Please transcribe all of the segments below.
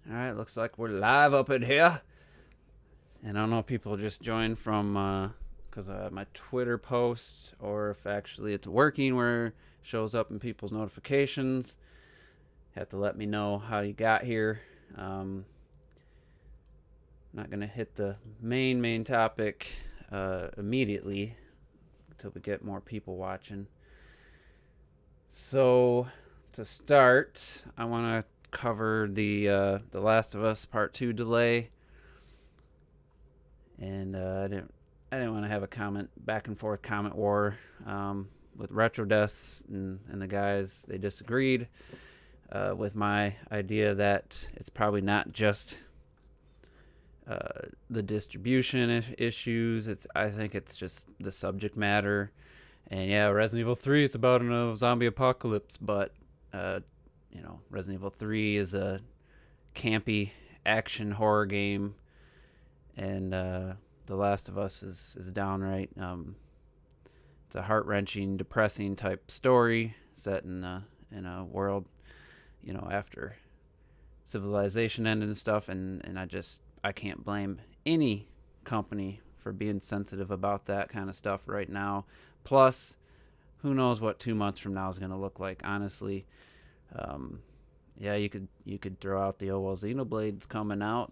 All right, looks like we're live up in here. And I don't know if people just joined from because my Twitter posts or if actually it's working where it shows up in people's notifications. Have to let me know how you got here. Not going to hit the main topic immediately until we get more people watching. So, to start, I want to cover the Last of Us Part 2 delay. And I didn't want to have a back and forth comment war with Retro Deaths and the guys. They disagreed with my idea that it's probably not just the distribution issues. I think it's just the subject matter. And yeah, Resident Evil 3, it's about a zombie apocalypse, but Resident Evil 3 is a campy action horror game, and The Last of Us is downright. It's a heart-wrenching, depressing type story set in a world, after civilization ended and stuff, and I can't blame any company for being sensitive about that kind of stuff right now. Plus, who knows what 2 months from now is going to look like, honestly. Yeah, you could throw out the Xenoblade's coming out,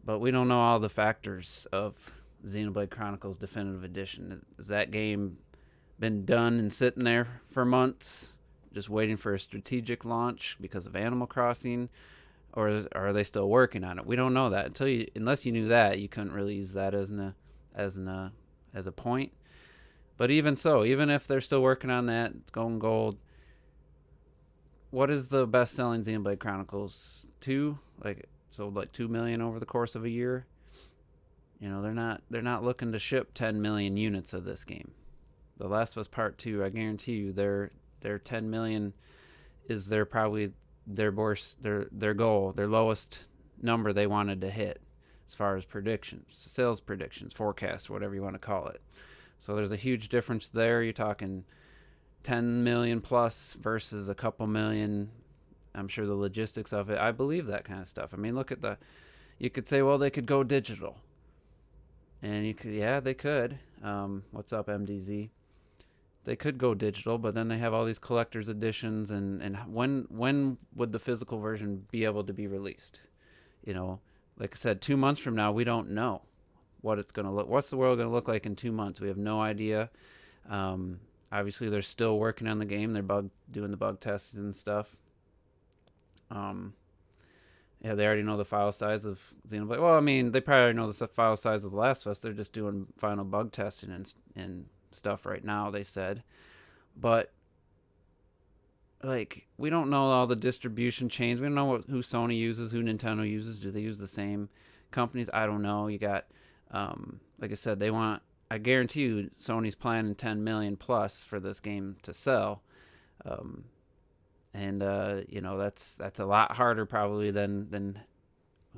but we don't know all the factors of Xenoblade Chronicles Definitive Edition. Has that game been done and sitting there for months, just waiting for a strategic launch because of Animal Crossing, or are they still working on it? We don't know that unless you knew that, you couldn't really use that as a point. But even so, even if they're still working on that, it's going gold. What is the best-selling Xenoblade Chronicles? 2? Sold like 2 million over the course of a year. They're not looking to ship 10 million units of this game. The Last of Us Part 2, I guarantee you, their 10 million is their goal, their lowest number they wanted to hit as far as predictions, sales predictions, forecasts, whatever you want to call it. So there's a huge difference there. You're talking 10 million plus versus a couple million. I'm sure the logistics of it, I believe that kind of stuff. I mean, you could say, well, they could go digital. And they could. What's up, MDZ? They could go digital, but then they have all these collector's editions, and when would the physical version be able to be released? Like I said, 2 months from now, we don't know what it's going to look. What's the world going to look like in 2 months? We have no idea. Obviously, they're still working on the game. They're doing the bug tests and stuff. Yeah, they already know the file size of Xenoblade. Well, I mean, they probably already know the file size of The Last of Us. They're just doing final bug testing and stuff right now, they said. But, we don't know all the distribution chains. We don't know who Sony uses, who Nintendo uses. Do they use the same companies? I don't know. You got, like I said, I guarantee you Sony's planning 10 million plus for this game to sell. That's a lot harder probably than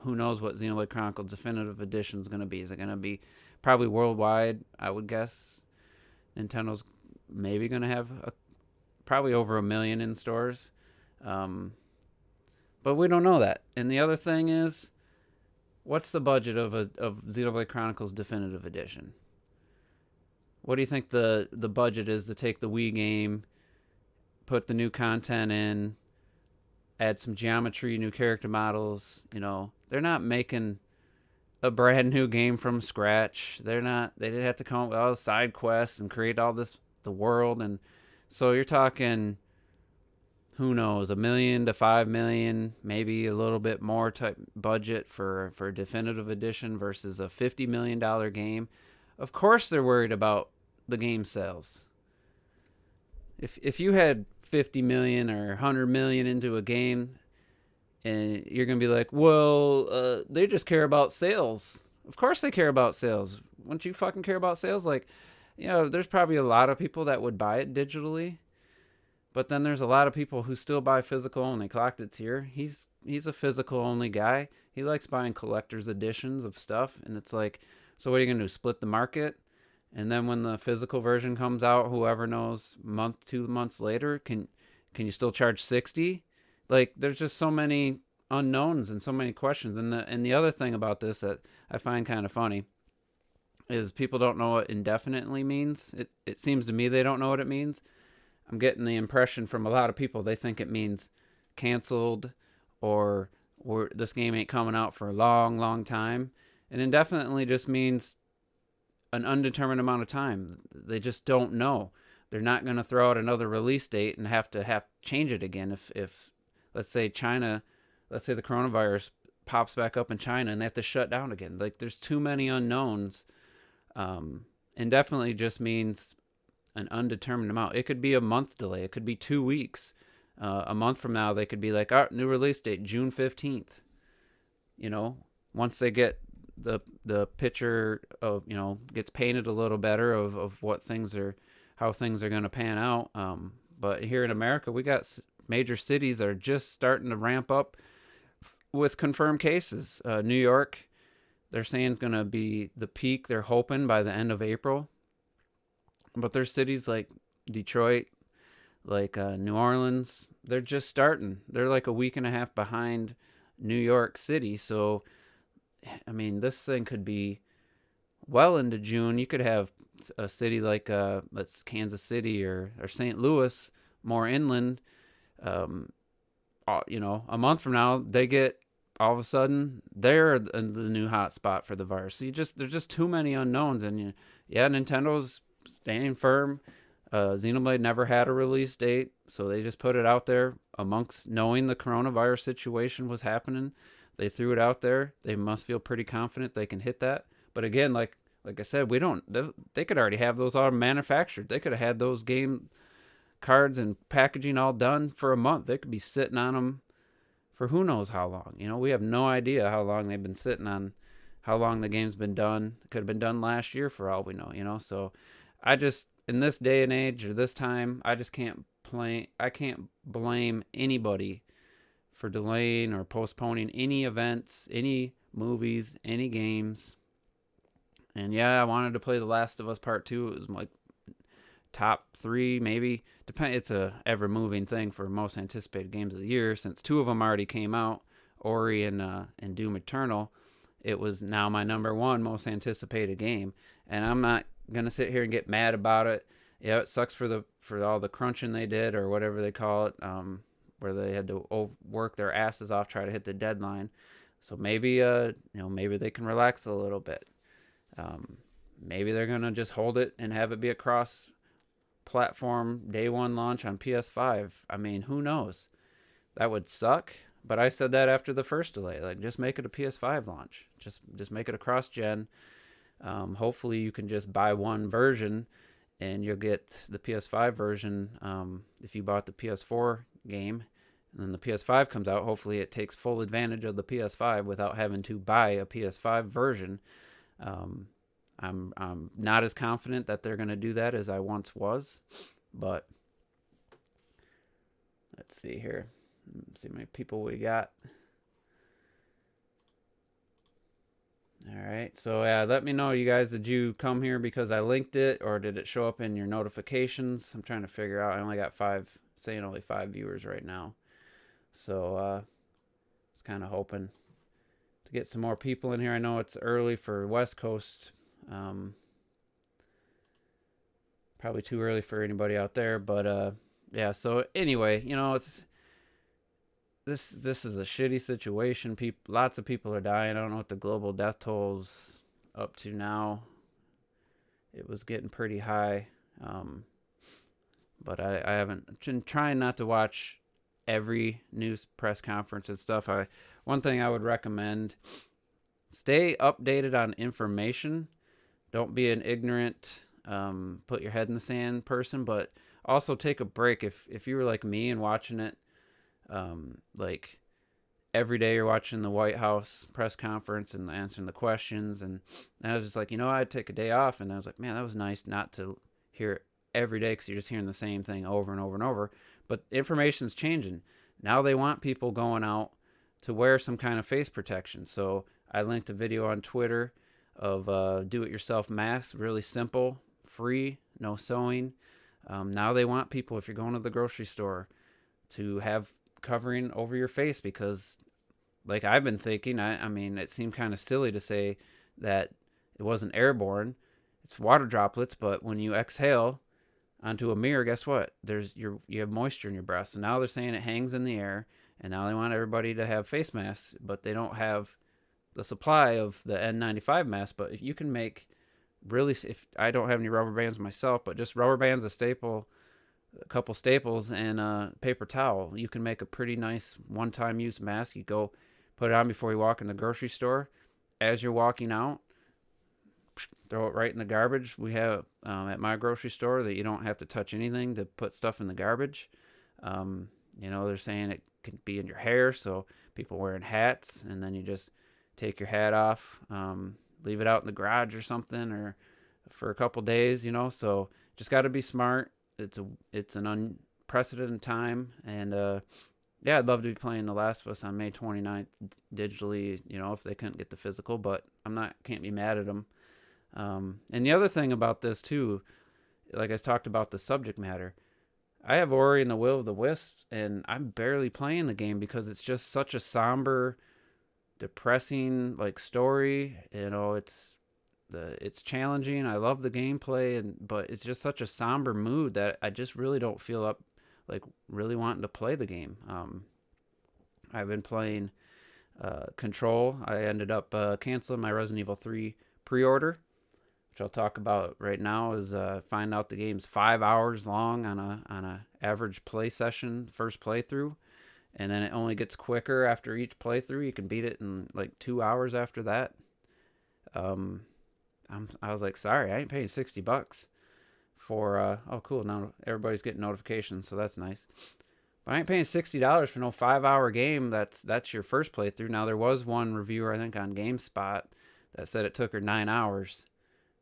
who knows what Xenoblade Chronicles Definitive Edition is going to be. Is it going to be probably worldwide? I would guess Nintendo's maybe going to have probably over 1 million in stores, but we don't know that. And the other thing is, what's the budget of Xenoblade Chronicles Definitive Edition? What do you think the budget is to take the Wii game, put the new content in, add some geometry, new character models? They're not making a brand new game from scratch. They didn't have to come up with all the side quests and create all the world. And so you're talking, who knows, 1 million to 5 million, maybe a little bit more type budget for a definitive edition versus a $50 million game. Of course they're worried about the game sales. If you had 50 million or 100 million into a game, and you're going to be like, well, they just care about sales. Of course they care about sales. Wouldn't you fucking care about sales? There's probably a lot of people that would buy it digitally, but then there's a lot of people who still buy physical only. Clocked It's here. He's a physical only guy. He likes buying collector's editions of stuff, and it's like, so what are you going to do, split the market? And then when the physical version comes out, whoever knows, 2 months later, can you still charge 60? There's just so many unknowns and so many questions. And the other thing about this that I find kind of funny is people don't know what indefinitely means. It seems to me they don't know what it means. I'm getting the impression from a lot of people they think it means canceled, or this game ain't coming out for a long, long time. And indefinitely just means an undetermined amount of time. They just don't know. They're not going to throw out another release date and have to change it again if let's say the coronavirus pops back up in China and they have to shut down again. Like, there's too many unknowns. Indefinitely just means an undetermined amount. It could be a month delay. It could be 2 weeks. A month from now, they could be like, "Our new release date, June 15th." Once they get the picture of, gets painted a little better of how things are going to pan out. But here in America, we got major cities that are just starting to ramp up with confirmed cases. New York, they're saying it's going to be the peak, they're hoping, by the end of April. But there's cities like Detroit, like New Orleans, they're just starting. They're like a week and a half behind New York City. So, I mean, this thing could be well into June. You could have a city like let's Kansas City or St. Louis, more inland. A month from now, they get all of a sudden they're the new hot spot for the virus. So there's just too many unknowns. And Nintendo's staying firm. Xenoblade never had a release date, so they just put it out there amongst knowing the coronavirus situation was happening. They threw it out there. They must feel pretty confident they can hit that. But again, like I said, they could already have those all manufactured. They could have had those game cards and packaging all done for a month. They could be sitting on them for who knows how long. We have no idea how long they've been sitting on, how long the game's been done. It could have been done last year for all we know, So in this day and age or this time, I can't blame anybody for delaying or postponing any events, any movies, any games. And I wanted to play The Last of Us Part 2. It was like top 3, maybe. It's a ever moving thing for most anticipated games of the year. Since 2 of them already came out, Ori and Doom Eternal, it was now my number 1 most anticipated game. And I'm not gonna sit here and get mad about it. Yeah, it sucks for all the crunching they did, or whatever they call it, where they had to work their asses off, try to hit the deadline. So maybe maybe they can relax a little bit. Maybe they're gonna just hold it and have it be a cross-platform day 1 launch on PS5. I mean, who knows? That would suck. But I said that after the first delay. Like, just make it a PS5 launch. Just make it a cross-gen. Hopefully you can just buy one version and you'll get the PS5 version if you bought the PS4 game. And then the PS5 comes out. Hopefully it takes full advantage of the PS5 without having to buy a PS5 version. I'm not as confident that they're going to do that as I once was. But let's see here. Let's see how many people we got. All right, so let me know, you guys, did you come here because I linked it, or did it show up in your notifications? I'm trying to figure out. I only got only 5 viewers right now. So I was kind of hoping to get some more people in here. I know it's early for West Coast. Probably too early for anybody out there, but so anyway, This is a shitty situation. Lots of people are dying. I don't know what the global death toll's up to now. It was getting pretty high. But I haven't been trying not to watch every news press conference and stuff. One thing I would recommend, stay updated on information. Don't be an ignorant, put your head in the sand person, but also take a break. If you were like me and watching it, like every day you're watching the White House press conference and answering the questions, and I was just like, I'd take a day off, and I was like, man, that was nice not to hear it every day, because you're just hearing the same thing over and over and over. But information's changing. Now they want people going out to wear some kind of face protection. So I linked a video on Twitter of do-it-yourself masks, really simple, free, no sewing. Now they want people, if you're going to the grocery store, to have covering over your face, because like I've been thinking, I mean, it seemed kind of silly to say that it wasn't airborne. It's water droplets, but when you exhale onto a mirror, guess what? You have moisture in your breath. So now they're saying it hangs in the air, and now they want everybody to have face masks, but they don't have the supply of the N95 mask. But if you can make really, if I don't have any rubber bands myself, but just rubber bands, a couple staples, and a paper towel, you can make a pretty nice one-time use mask. You go put it on before you walk in the grocery store. As you're walking out, throw it right in the garbage. We have at my grocery store that you don't have to touch anything to put stuff in the garbage. They're saying it can be in your hair, so people wearing hats, and then you just take your hat off, leave it out in the garage or something, or for a couple days, so just got to be smart. It's an unprecedented time, and yeah, I'd love to be playing The Last of Us on May 29th digitally, if they couldn't get the physical, but can't be mad at them. And the other thing about this too, like I talked about the subject matter, I have Ori and the Will of the Wisps, and I'm barely playing the game because it's just such a somber, depressing like story. It's challenging. I love the gameplay, but it's just such a somber mood that I just really don't feel up like really wanting to play the game. I've been playing Control. I ended up canceling my Resident Evil 3 pre-order, which I'll talk about right now. Is find out the game's 5 hours long on a average play session, first playthrough, and then it only gets quicker after each playthrough. You can beat it in like 2 hours after that. I was like, sorry, I ain't paying $60 for oh cool, now everybody's getting notifications, so that's nice. But I ain't paying $60 for no 5-hour game. That's your first playthrough. Now there was one reviewer I think on GameSpot that said it took her 9 hours,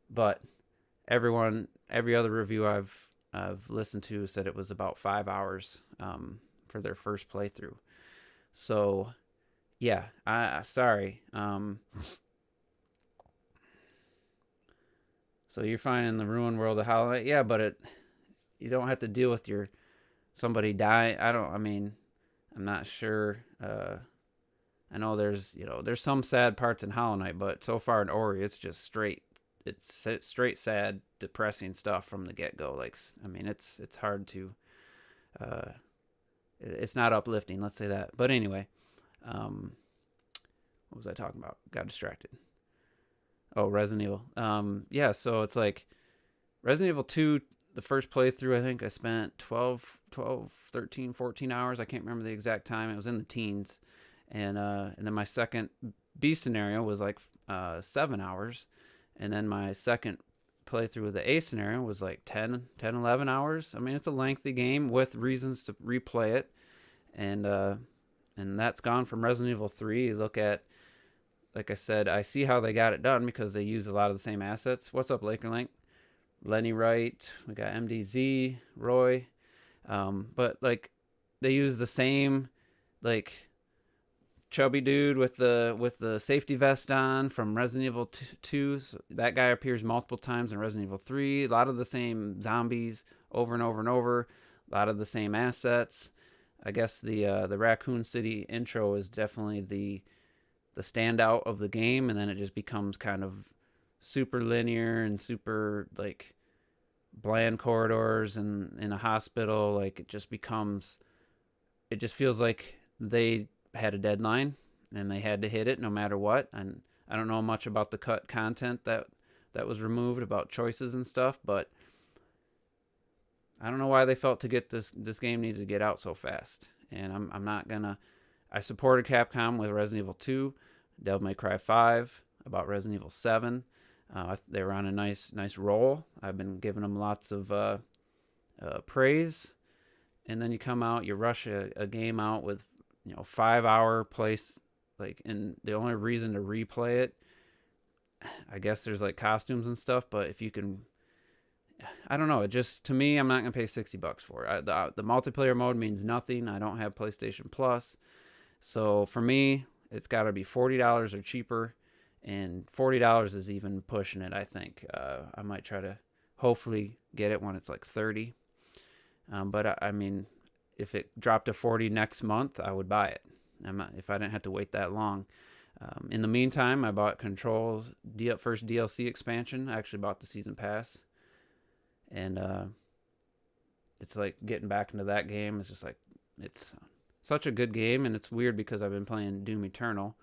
but every other review I've listened to said it was about 5 hours for their first playthrough. So yeah, sorry. So you're finding the ruin world of Hollow Knight, yeah, but you don't have to deal with somebody dying. I'm not sure. I know there's some sad parts in Hollow Knight, but so far in Ori, it's just straight sad, depressing stuff from the get go. Like, it's hard to, it's not uplifting. Let's say that. But anyway, what was I talking about? Got distracted. Oh, Resident Evil. Yeah, so it's like Resident Evil 2, the first playthrough, I think I spent 12, 13, 14 hours. I can't remember the exact time. It was in the teens. And then my second B scenario was like 7 hours. And then my second playthrough of the A scenario was like 10, 11 hours. It's a lengthy game with reasons to replay it. And that's gone from Resident Evil 3. You look at, like I said, I see how they got it done because they use a lot of the same assets. What's up, Laker Link? Lenny Wright. We got MDZ, Roy. But like they use the same like chubby dude with the safety vest on from Resident Evil 2. So that guy appears multiple times in Resident Evil 3. A lot of the same zombies over and over and over. A lot of the same assets. I guess the Raccoon City intro is definitely the standout of the game, and then it just becomes kind of super linear and super like bland corridors and in a hospital. Like it just feels like they had a deadline and they had to hit it no matter what. And I don't know much about the cut content that was removed, about choices and stuff, but I don't know why they felt to get this game needed to get out so fast. And I'm not gonna. I supported Capcom with Resident Evil 2, Devil May Cry 5, about Resident Evil 7. They were on a nice roll. I've been giving them lots of praise. And then you come out, you rush a game out with 5-hour place, like, and the only reason to replay it, I guess there's like costumes and stuff. But if you can, I don't know. It just, to me, I'm not gonna pay $60 for it. The multiplayer mode means nothing. I don't have PlayStation Plus, so for me, it's got to be $40 or cheaper, and $40 is even pushing it. I think I might try to hopefully get it when it's like $30. But if it dropped to $40 next month, I would buy it. if I didn't have to wait that long. In the meantime, I bought Control's first DLC expansion. I actually bought the season pass, and it's like getting back into that game. It's just like it's such a good game, and it's weird because I've been playing Doom Eternal,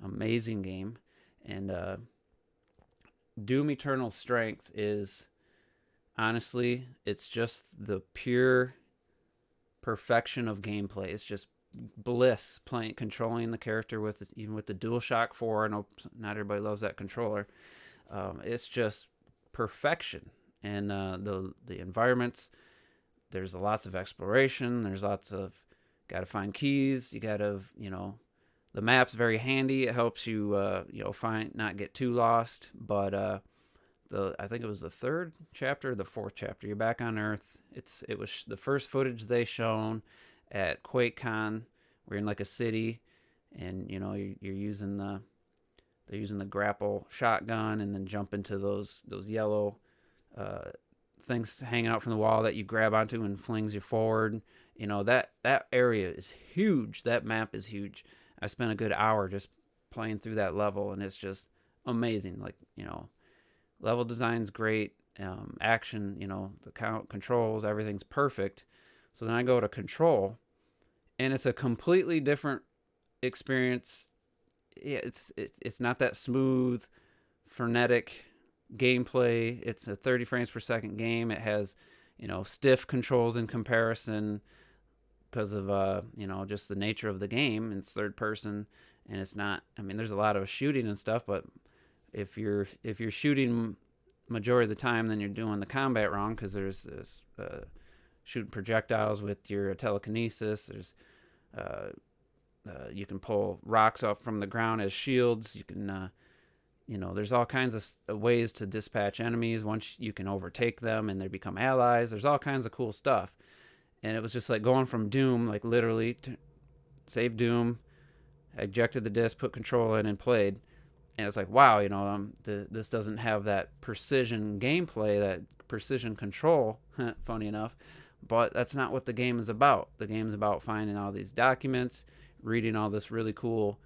amazing game, and Doom Eternal's strength is honestly, it's just the pure perfection of gameplay. It's just bliss controlling the character even with the DualShock 4. I know not everybody loves that controller. It's just perfection, and the environments. There's lots of exploration. There's lots of got to find keys. You got to the map's very handy. It helps you find not get too lost. But I think it was the third chapter, or the fourth chapter. You're back on Earth. It was the first footage they shown at QuakeCon. We're in like a city, and you're using they're using the grapple shotgun, and then jump into those yellow things hanging out from the wall that you grab onto and flings you forward. That area is huge. That map is huge. I spent a good hour just playing through that level, and it's just amazing. Like level design's great. Action, the controls, everything's perfect. So then I go to Control, and it's a completely different experience. Yeah, it's not that smooth, frenetic gameplay. It's a 30 frames per second game. It has, stiff controls in comparison because of just the nature of the game. It's third person, and it's not. I mean, there's a lot of shooting and stuff, but if you're shooting majority of the time, then you're doing the combat wrong, because there's this shooting projectiles with your telekinesis. There's you can pull rocks up from the ground as shields. You can there's all kinds of ways to dispatch enemies. Once you can overtake them and they become allies, there's all kinds of cool stuff. And it was just like going from Doom, like literally to save Doom, ejected the disc, put Control in, and played. And it's like, wow, this doesn't have that precision gameplay, that precision control, funny enough. But that's not what the game is about. The game is about finding all these documents, reading all this really cool,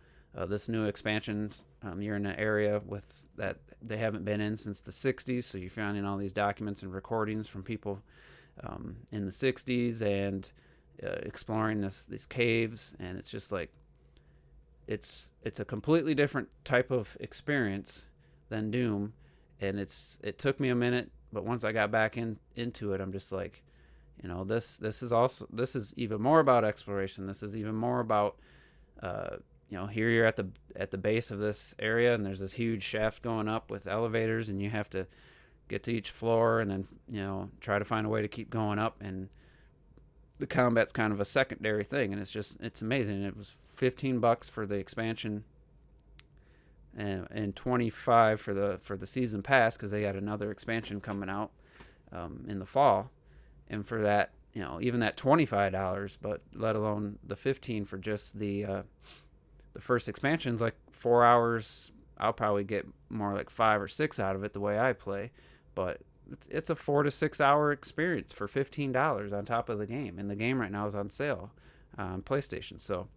this new expansions. You're in an area with that they haven't been in since the 60s, so you're finding all these documents and recordings from people in the 60s, and exploring these caves. And it's just like, it's a completely different type of experience than Doom, and it took me a minute, but once I got back into it, I'm just like, this is even more about exploration. This is even more about here you're at the base of this area, and there's this huge shaft going up with elevators, and you have to get to each floor, and then try to find a way to keep going up. And the combat's kind of a secondary thing, and it's amazing. It was $15 for the expansion, and $25 for the season pass, because they got another expansion coming out in the fall. And for that, even that $25, but let alone the $15 for just the first expansion's like 4 hours. I'll probably get more like 5 or 6 out of it the way I play, but it's a 4 to 6 hour experience for $15 on top of the game. And the game right now is on sale on PlayStation. So,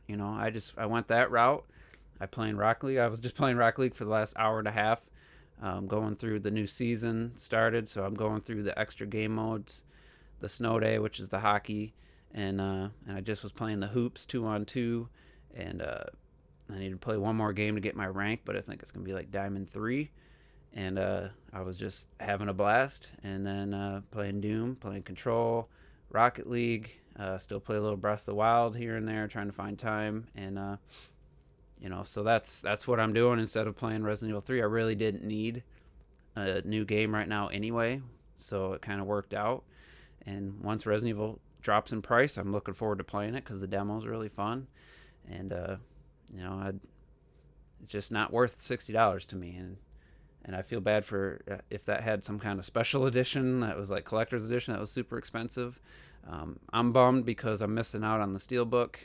I went that route. I was just playing Rocket League for the last hour and a half. Going through the new season started, so I'm going through the extra game modes, the snow day, which is the hockey, and I just was playing the hoops 2-on-2, and I need to play one more game to get my rank, but I think it's gonna be like Diamond 3, and I was just having a blast, and then playing Doom, playing Control, Rocket League, still play a little Breath of the Wild here and there, trying to find time, and so that's what I'm doing instead of playing Resident Evil 3. I really didn't need a new game right now anyway, so it kind of worked out. And once Resident Evil drops in price, I'm looking forward to playing it, because the demo's really fun. And it's just not worth $60 to me. And I feel bad for if that had some kind of special edition that was like collector's edition that was super expensive. I'm bummed because I'm missing out on the Steelbook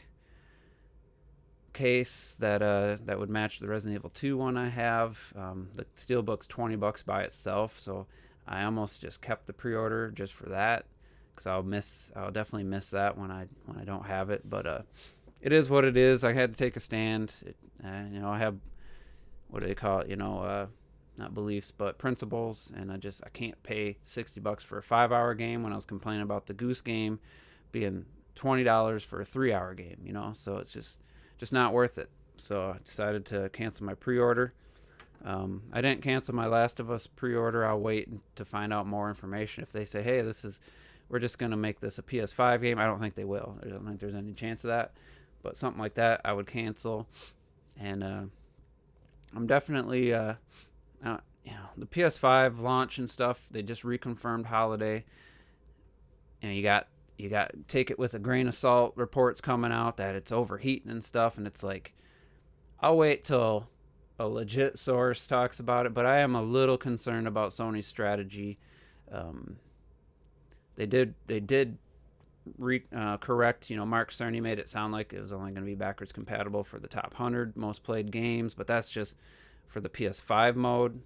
case that would match the Resident Evil 2 one I have. The Steelbook's $20 by itself, so I almost just kept the pre-order just for that, because I'll definitely miss that when I don't have it. But it is what it is. I had to take a stand. I have, what do they call it? Not beliefs, but principles. And I can't pay $60 for a 5-hour game when I was complaining about the Goose Game being $20 for a 3-hour game. So it's just not worth it. So I decided to cancel my pre-order. I didn't cancel my Last of Us pre-order. I'll wait to find out more information. If they say, hey, we're just going to make this a PS5 game, I don't think they will. I don't think there's any chance of that. But something like that, I would cancel. And I'm definitely, the PS5 launch and stuff, they just reconfirmed holiday. And you got take it with a grain of salt. Reports coming out that it's overheating and stuff. And it's like, I'll wait till a legit source talks about it, but I am a little concerned about Sony's strategy. They did correct. Mark Cerny made it sound like it was only going to be backwards compatible for the top 100 most played games, but that's just for the PS5 mode.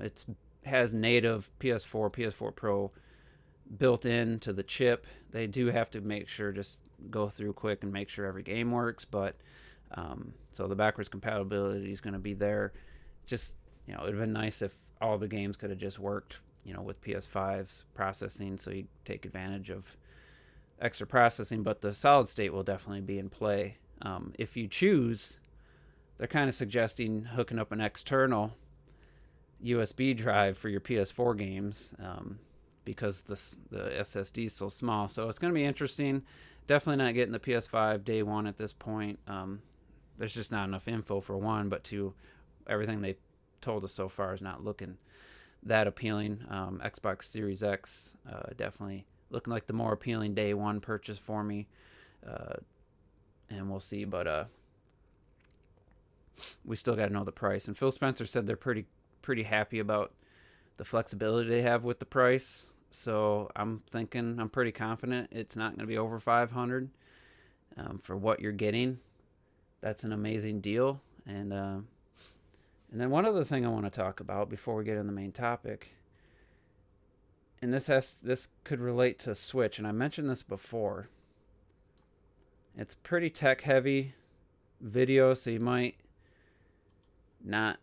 It has native PS4 Pro built into the chip. They do have to make sure, just go through quick and make sure every game works, but so the backwards compatibility is going to be there. Just, it would have been nice if all the games could have just worked, with PS5's processing, so you take advantage of extra processing, but the solid state will definitely be in play. If you choose, they're kind of suggesting hooking up an external USB drive for your PS4 games, because the SSD is so small. So it's going to be interesting. Definitely not getting the PS5 day one at this point. There's just not enough info, for one, but two, everything they told us so far is not looking that appealing. Xbox Series X definitely looking like the more appealing day one purchase for me, and we'll see. But we still got to know the price. And Phil Spencer said they're pretty happy about the flexibility they have with the price. So I'm pretty confident it's not going to be over $500 for what you're getting. That's an amazing deal. And then one other thing I want to talk about before we get in the main topic, and this could relate to Switch, and I mentioned this before. It's pretty tech heavy video, so you might not,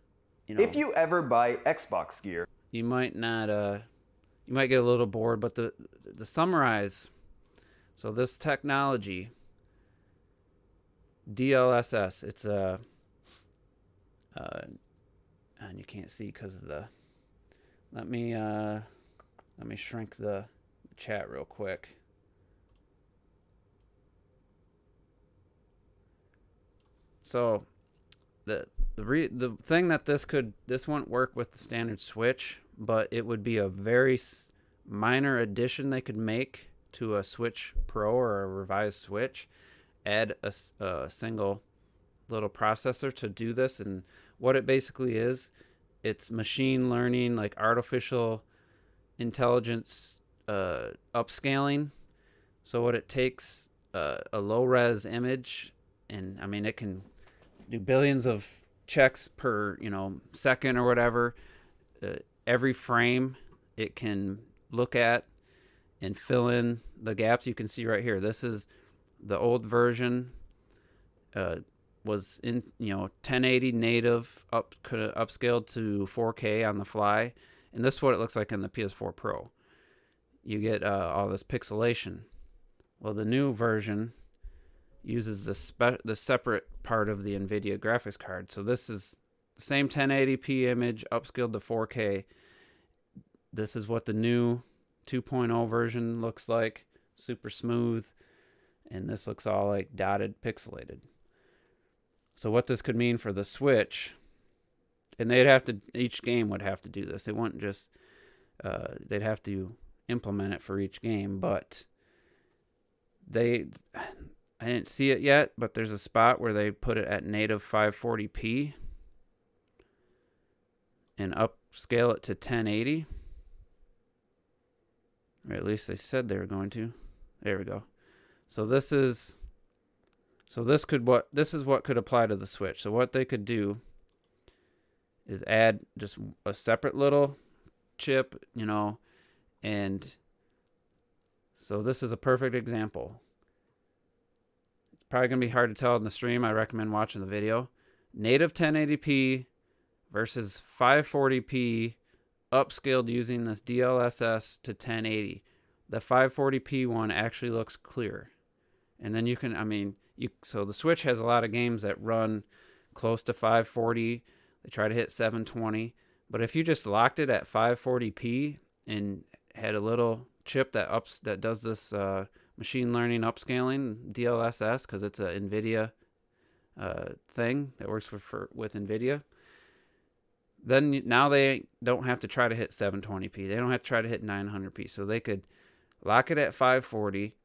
If you ever buy Xbox gear, you might not, you might get a little bored, but the summarize, so this technology, DLSS, it's and you can't see because of the, let me shrink the chat real quick. So the thing that this won't work with the standard Switch, but it would be a very minor addition they could make to a Switch Pro or a revised Switch. Add a single little processor to do this, and what it basically is, it's machine learning, like artificial intelligence upscaling. So what it takes, a low res image, and I mean it can do billions of checks per second or whatever. Every frame it can look at and fill in the gaps. You can see right here, this is the old version, was in 1080 native, upscaled to 4K on the fly, and this is what it looks like in the PS4 Pro. You get all this pixelation. Well, the new version uses the separate part of the NVIDIA graphics card. So this is the same 1080p image upscaled to 4K. This is what the new 2.0 version looks like, super smooth, and this looks all like dotted, pixelated. So what this could mean for the Switch, and each game would have to do this. It wouldn't just, they'd have to implement it for each game, but I didn't see it yet, but there's a spot where they put it at native 540p and upscale it to 1080. Or at least they said they were going to. There we go. So this is what could apply to the Switch. So what they could do is add just a separate little chip, and so this is a perfect example. probably going to be hard to tell in the stream. I recommend watching the video. Native 1080p versus 540p upscaled using this DLSS to 1080. The 540p one actually looks clear. And then you can, so the Switch has a lot of games that run close to 540. They try to hit 720. But if you just locked it at 540p and had a little chip that does this machine learning upscaling, DLSS, because it's a NVIDIA thing that works with NVIDIA, then now they don't have to try to hit 720p. They don't have to try to hit 900p. So they could lock it at 540,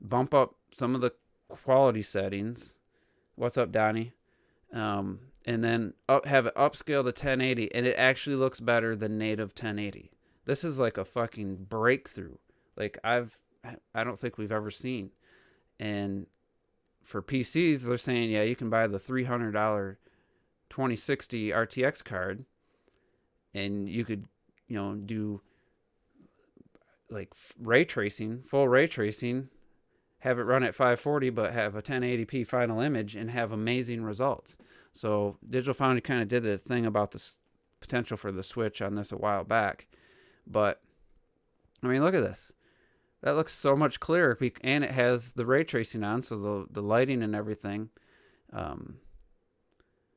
bump up some of the quality settings. What's up, Donnie? And then have it upscale to 1080, and it actually looks better than native 1080. This is like a fucking breakthrough. Like I don't think we've ever seen. And for PCs, they're saying, yeah, you can buy the $300 2060 RTX card, and you could, do like ray tracing, full ray tracing, have it run at 540, but have a 1080p final image and have amazing results. So Digital Foundry kind of did a thing about this potential for the Switch on this a while back. But, look at this. That looks so much clearer, and it has the ray tracing on, so the lighting and everything.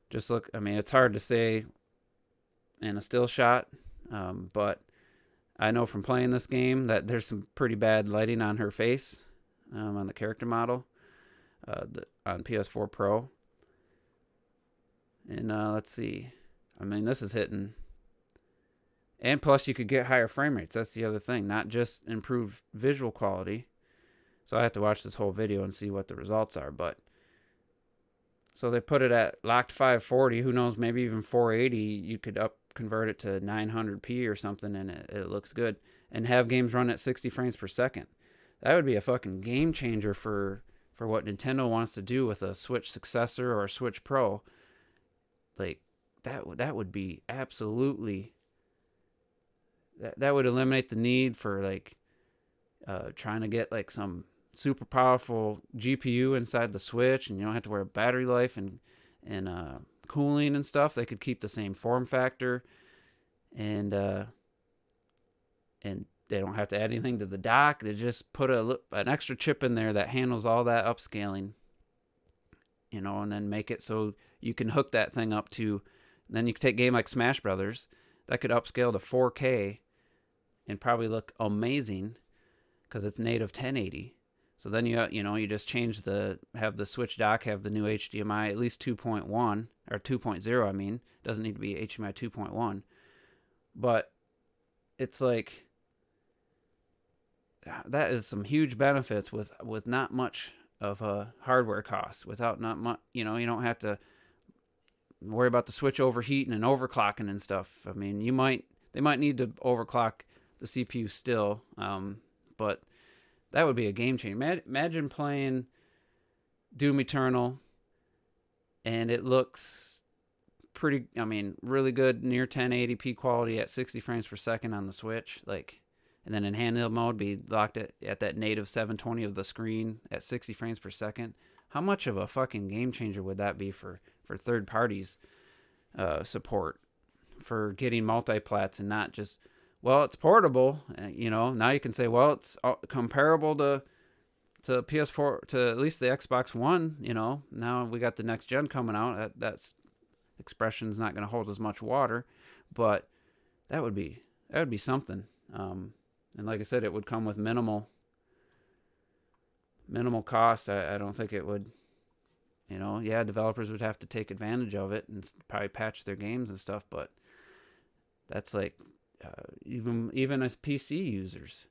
Just look, it's hard to say in a still shot, but I know from playing this game that there's some pretty bad lighting on her face, on the character model, on PS4 Pro. And let's see. This is hitting. And plus, you could get higher frame rates. That's the other thing. Not just improved visual quality. So I have to watch this whole video and see what the results are. But so they put it at locked 540. Who knows? Maybe even 480. You could convert it to 900p or something, and it looks good. And have games run at 60 frames per second. That would be a fucking game changer for what Nintendo wants to do with a Switch successor or a Switch Pro. Like that would be absolutely. That would eliminate the need for trying to get like some super powerful GPU inside the Switch, and you don't have to worry about battery life and cooling and stuff. They could keep the same form factor, and they don't have to add anything to the dock. They just put an extra chip in there that handles all that upscaling, and then make it so you can hook that thing up to. Then you could take a game like Smash Brothers that could upscale to 4K and probably look amazing because it's native 1080. So then you just have the Switch dock have the new HDMI, at least 2.1 or 2.0. Doesn't need to be HDMI 2.1, but it's like that is some huge benefits with not much of a hardware cost. Without not much, you don't have to worry about the Switch overheating and overclocking and stuff. They might need to overclock the CPU still, but that would be a game changer. Imagine playing Doom Eternal, and it looks pretty, really good, near 1080p quality at 60 frames per second on the Switch, and then in handheld mode be locked at that native 720 of the screen at 60 frames per second. How much of a fucking game changer would that be for third parties support, for getting multiplats and not just, it's portable. Now you can say, it's comparable to PS4, to at least the Xbox One. Now we got the next gen coming out. That's expression's not going to hold as much water, but that would be something. And like I said, it would come with minimal cost. I don't think it would. Developers would have to take advantage of it and probably patch their games and stuff, but that's even as PC users,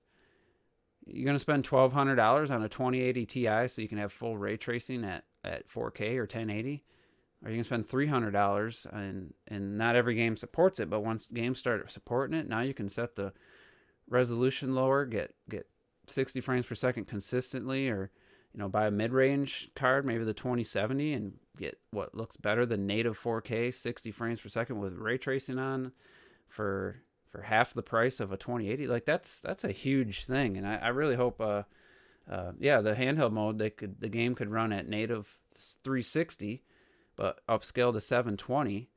you're going to spend $1,200 on a 2080 Ti so you can have full ray tracing at 4K or 1080, or you can spend $300 and not every game supports it, but once games start supporting it, now you can set the resolution lower, get 60 frames per second consistently, or buy a mid-range card, maybe the 2070, and get what looks better than native 4K 60 frames per second with ray tracing on for half the price of a 2080. That's a huge thing, and I really hope yeah, the handheld mode, the game could run at native 360, but upscale to 720,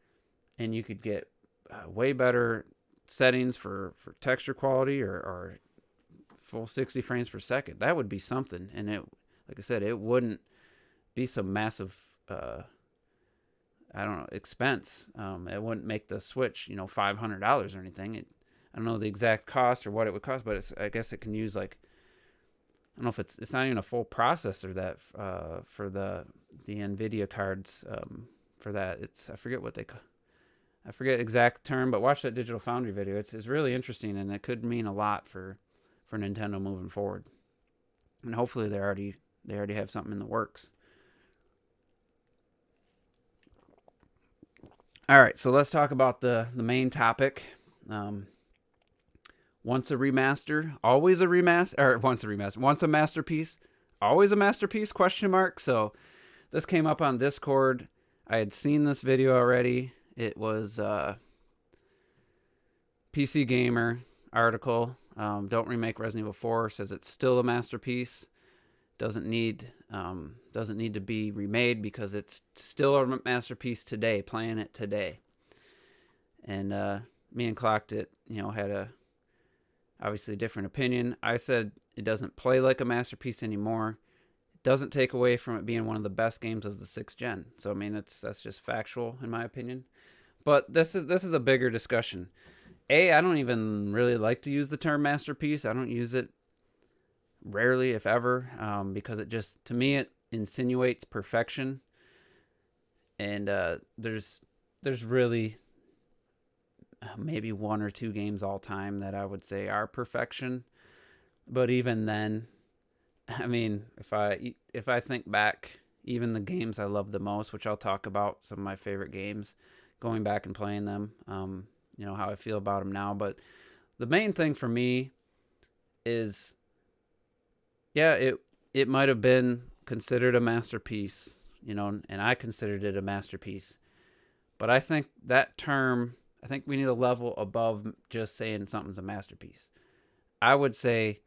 and you could get way better settings for texture quality or full 60 frames per second. That would be something. And it, like I said, it wouldn't be some massive, I don't know, expense. It wouldn't make the Switch, $500 or anything. I don't know the exact cost or what it would cost, but I guess it can use like, I don't know if it's not even a full processor that for the NVIDIA cards for that. I forget what I forget exact term, but watch that Digital Foundry video. It's really interesting, and it could mean a lot for Nintendo moving forward. And hopefully they already have something in the works. All right, so let's talk about the main topic. Once a remaster, always a remaster, or once a remaster, once a masterpiece, always a masterpiece, ? So this came up on Discord. I had seen this video already. It was PC Gamer article. Don't remake Resident Evil 4. Says it's still a masterpiece. Doesn't need to be remade because it's still a masterpiece today. Playing it today. And me and Clocked It, had a obviously different opinion. I said it doesn't play like a masterpiece anymore. It doesn't take away from it being one of the best games of the 6th gen. So I mean, that's just factual in my opinion. But this is a bigger discussion. I don't even really like to use the term masterpiece. I don't use it rarely, if ever, because it just, to me, it insinuates perfection. And there's really maybe one or two games all time that I would say are perfection. But even then, I mean, if I think back, even the games I love the most, which I'll talk about, some of my favorite games, going back and playing them, how I feel about them now. But the main thing for me is, yeah, it might have been considered a masterpiece, and I considered it a masterpiece. But I think we need a level above just saying something's a masterpiece. I would say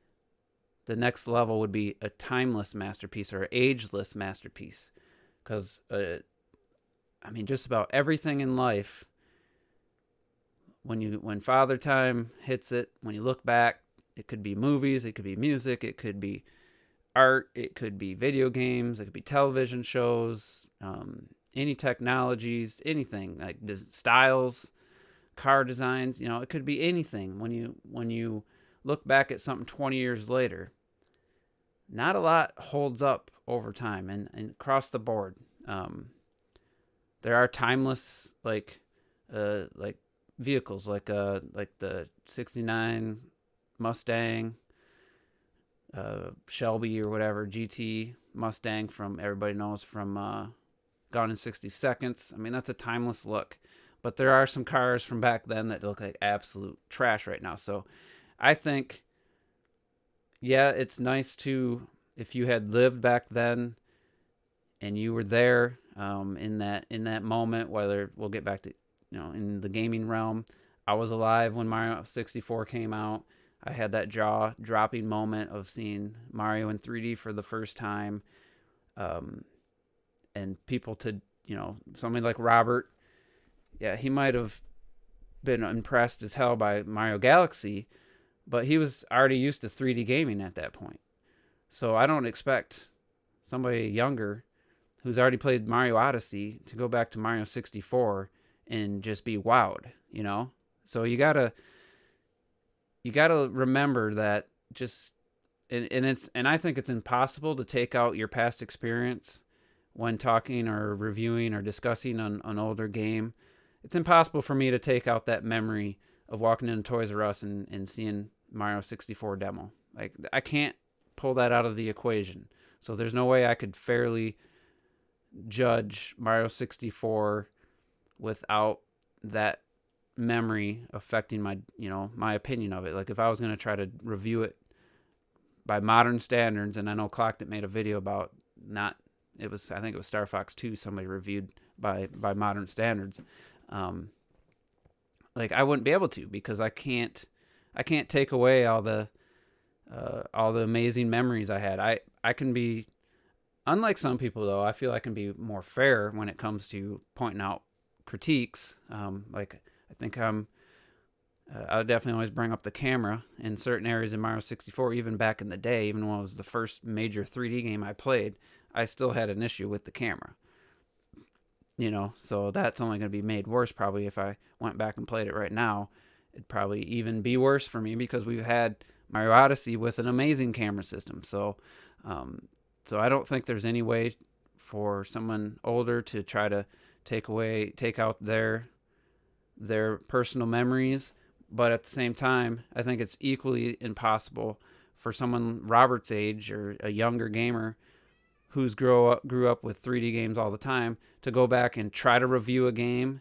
the next level would be a timeless masterpiece or ageless masterpiece. Because, just about everything in life, when Father Time hits it, when you look back, it could be movies, it could be music, it could be art, it could be video games, it could be television shows, any technologies, anything, like styles, car designs, it could be anything. When you look back at something 20 years later, not a lot holds up over time and across the board. There are timeless like vehicles like the 69 Mustang, Shelby or whatever, GT Mustang from everybody knows from Gone in 60 Seconds. I mean, that's a timeless look. But there are some cars from back then that look like absolute trash right now. So I think, yeah, it's nice to, if you had lived back then and you were there in that moment, whether we'll get back to, in the gaming realm. I was alive when Mario 64 came out. I had that jaw-dropping moment of seeing Mario in 3D for the first time. And people somebody like Robert, yeah, he might have been impressed as hell by Mario Galaxy, but he was already used to 3D gaming at that point. So I don't expect somebody younger who's already played Mario Odyssey to go back to Mario 64 and just be wowed, So you gotta remember that and I think it's impossible to take out your past experience when talking or reviewing or discussing an older game. It's impossible for me to take out that memory of walking into Toys R Us and seeing Mario 64 demo. Like, I can't pull that out of the equation. So there's no way I could fairly judge Mario 64 without that memory affecting my opinion of it. Like, if I was going to try to review it by modern standards, and I know Clocked It made a video about I think it was Star Fox 2 somebody reviewed by modern standards. I wouldn't be able to, because I can't take away all the all the amazing memories I had. I can be, unlike some people though, I feel I can be more fair when it comes to pointing out critiques. Like I think I would definitely always bring up the camera in certain areas in Mario 64. Even back in the day, even when it was the first major 3D game I played, I still had an issue with the camera. So that's only going to be made worse probably if I went back and played it right now. It'd probably even be worse for me because we've had Mario Odyssey with an amazing camera system. So I don't think there's any way for someone older to try to take out their personal memories. But at the same time, I think it's equally impossible for someone Robert's age or a younger gamer who's grew up with 3D games all the time to go back and try to review a game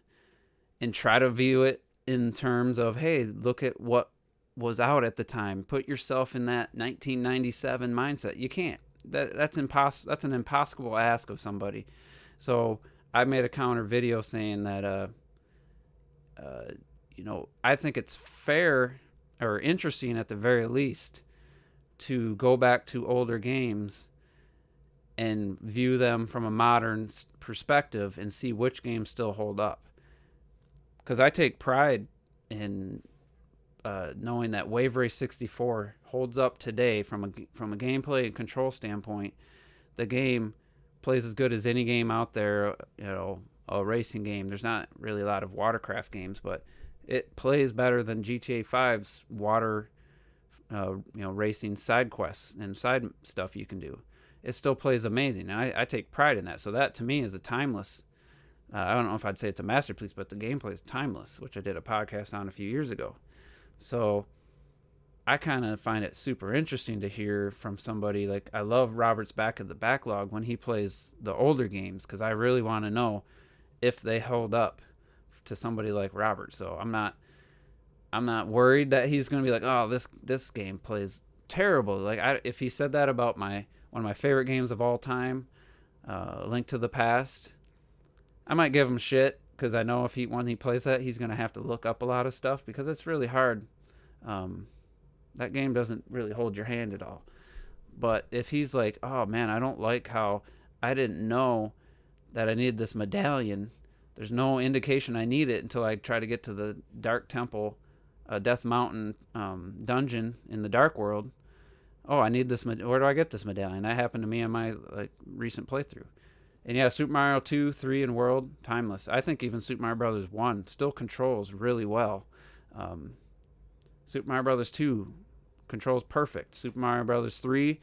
and try to view it in terms of, hey, look at what was out at the time. Put yourself in that 1997 mindset. You can't. That's impossible. That's an impossible ask of somebody. So I made a counter video saying that I think it's fair or interesting at the very least to go back to older games and view them from a modern perspective and see which games still hold up. Because I take pride in knowing that Wave Race 64 holds up today from a gameplay and control standpoint. The game plays as good as any game out there, a racing game. There's not really a lot of watercraft games, but it plays better than GTA 5's water racing side quests and side stuff you can do. It still plays amazing, and I take pride in that. So that, to me, is a timeless... I don't know if I'd say it's a masterpiece, but the gameplay is timeless, which I did a podcast on a few years ago. So I kind of find it super interesting to hear from somebody. Like, I love Robert's back of the backlog when he plays the older games, because I really want to know if they hold up to somebody like Robert. So I'm not worried that he's going to be like, oh, this game plays terrible. Like, if he said that about one of my favorite games of all time, Link to the Past, I might give him shit, because I know when he plays that, he's going to have to look up a lot of stuff, because it's really hard. That game doesn't really hold your hand at all. But if he's like, oh man, I don't like how I didn't know that I needed this medallion. There's no indication I need it until I try to get to the Dark Temple, Death Mountain dungeon in the Dark World. Oh, I need this. Where do I get this medallion? That happened to me in my recent playthrough. And yeah, Super Mario 2, 3, and World, timeless. I think even Super Mario Brothers 1 still controls really well. Super Mario Brothers 2 controls perfect. Super Mario Brothers 3,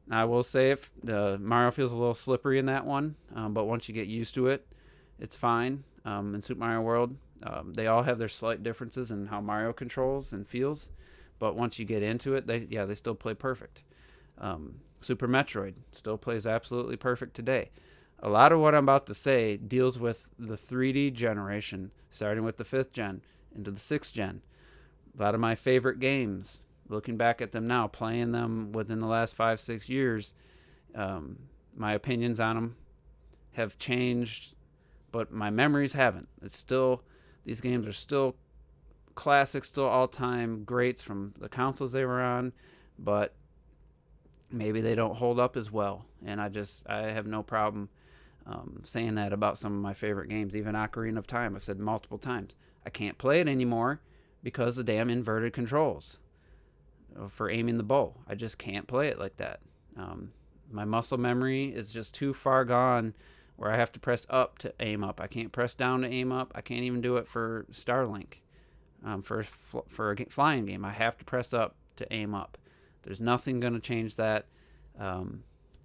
I will say Mario feels a little slippery in that one, but once you get used to it, it's fine. In Super Mario World, they all have their slight differences in how Mario controls and feels, but once you get into it, they still play perfect. Super Metroid still plays absolutely perfect today. A lot of what I'm about to say deals with the 3D generation, starting with the 5th gen into the 6th gen. A lot of my favorite games, looking back at them now, playing them within the last 5-6 years, my opinions on them have changed, but my memories haven't. These games are still classics, still all-time greats from the consoles they were on, but maybe they don't hold up as well. And I have no problem saying that about some of my favorite games. Even Ocarina of Time, I've said multiple times, I can't play it anymore because the damn inverted controls for aiming the bow. I just can't play it like that. My muscle memory is just too far gone where I have to press up to aim up. I can't press down to aim up. I can't even do it for Starlink. For a flying game, I have to press up to aim up. There's nothing going to change that.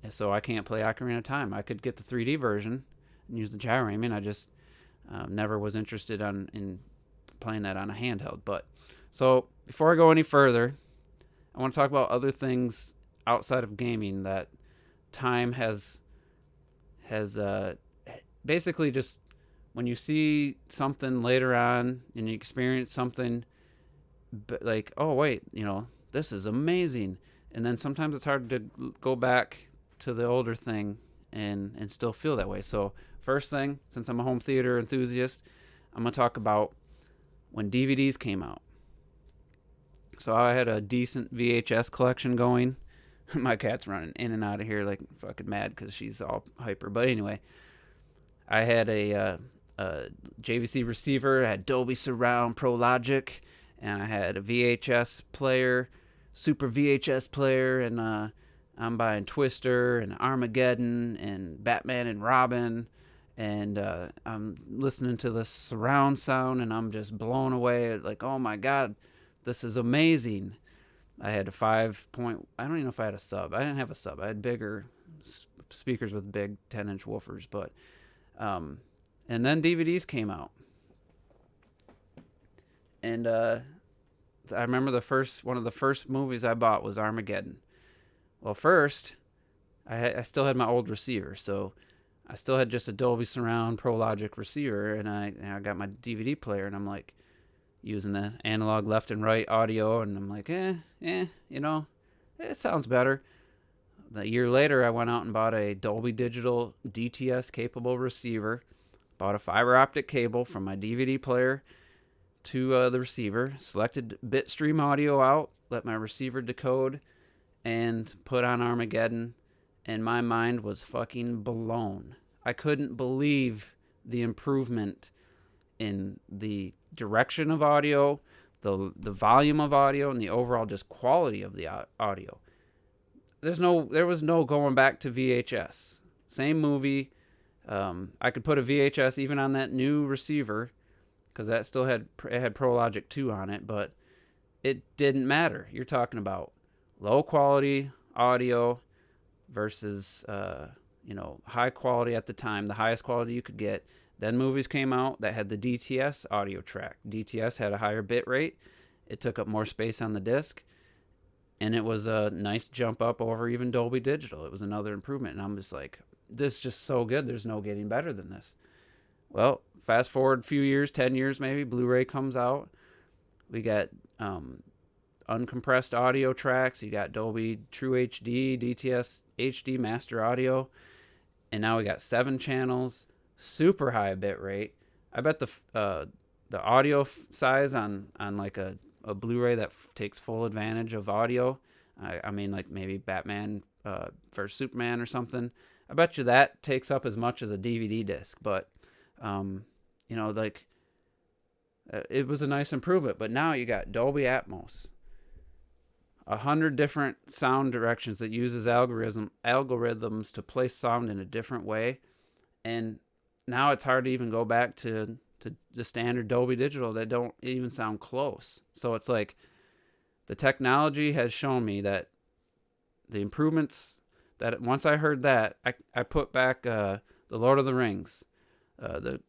So I can't play Ocarina of Time. I could get the 3D version and use the gyro aiming. I just never was interested in playing that on a handheld. But so before I go any further, I want to talk about other things outside of gaming that time has basically just when you see something later on and you experience something like, oh wait, this is amazing, and then sometimes it's hard to go back to the older thing and still feel that way. So first thing, since I'm a home theater enthusiast, I'm going to talk about when DVDs came out. So I had a decent VHS collection going. My cat's running in and out of here like fucking mad because she's all hyper. But anyway, I had a JVC receiver, I had Dolby Surround Pro Logic, and I had a VHS player, Super VHS player, and I'm buying Twister and Armageddon and Batman and Robin, and I'm listening to the surround sound, and I'm just blown away. Like, oh my god, this is amazing. I had a 5 point. I don't even know if I had a sub. I didn't have a sub. I had bigger speakers with big 10-inch woofers, but and then DVDs came out, and I remember one of the first movies I bought was Armageddon. Well, first I still had my old receiver, so I still had just a Dolby Surround Pro Logic receiver, and I got my DVD player, and I'm like using the analog left and right audio, and I'm like, it sounds better. A year later, I went out and bought a Dolby Digital DTS capable receiver, bought a fiber optic cable from my DVD player to the receiver, selected bitstream audio out, let my receiver decode, and put on Armageddon, and my mind was fucking blown. I couldn't believe the improvement in the direction of audio, the volume of audio, and the overall just quality of the audio. There was no going back to VHS. Same movie. I could put a VHS even on that new receiver because that still had Pro Logic 2 on it, but it didn't matter. You're talking about low quality audio versus high quality at the time, the highest quality you could get. Then movies came out that had the DTS audio track. DTS had a higher bit rate. It took up more space on the disc. And it was a nice jump up over even Dolby Digital. It was another improvement. And I'm just like, this is just so good. There's no getting better than this. Well, fast forward a few years, 10 years maybe, Blu-ray comes out. We got uncompressed audio tracks. You got Dolby True HD, DTS HD Master Audio. And now we got 7 channels. Super high bit rate. I bet the audio size on like a Blu-ray that takes full advantage of audio. I mean, like maybe Batman vs Superman or something. I bet you that takes up as much as a DVD disc. But it was a nice improvement. But now you got Dolby Atmos, 100 different sound directions that uses algorithms to place sound in a different way, and now it's hard to even go back to the standard Dolby Digital that don't even sound close. So it's like the technology has shown me that the improvements that once I heard that, I put back the Lord of the Rings. The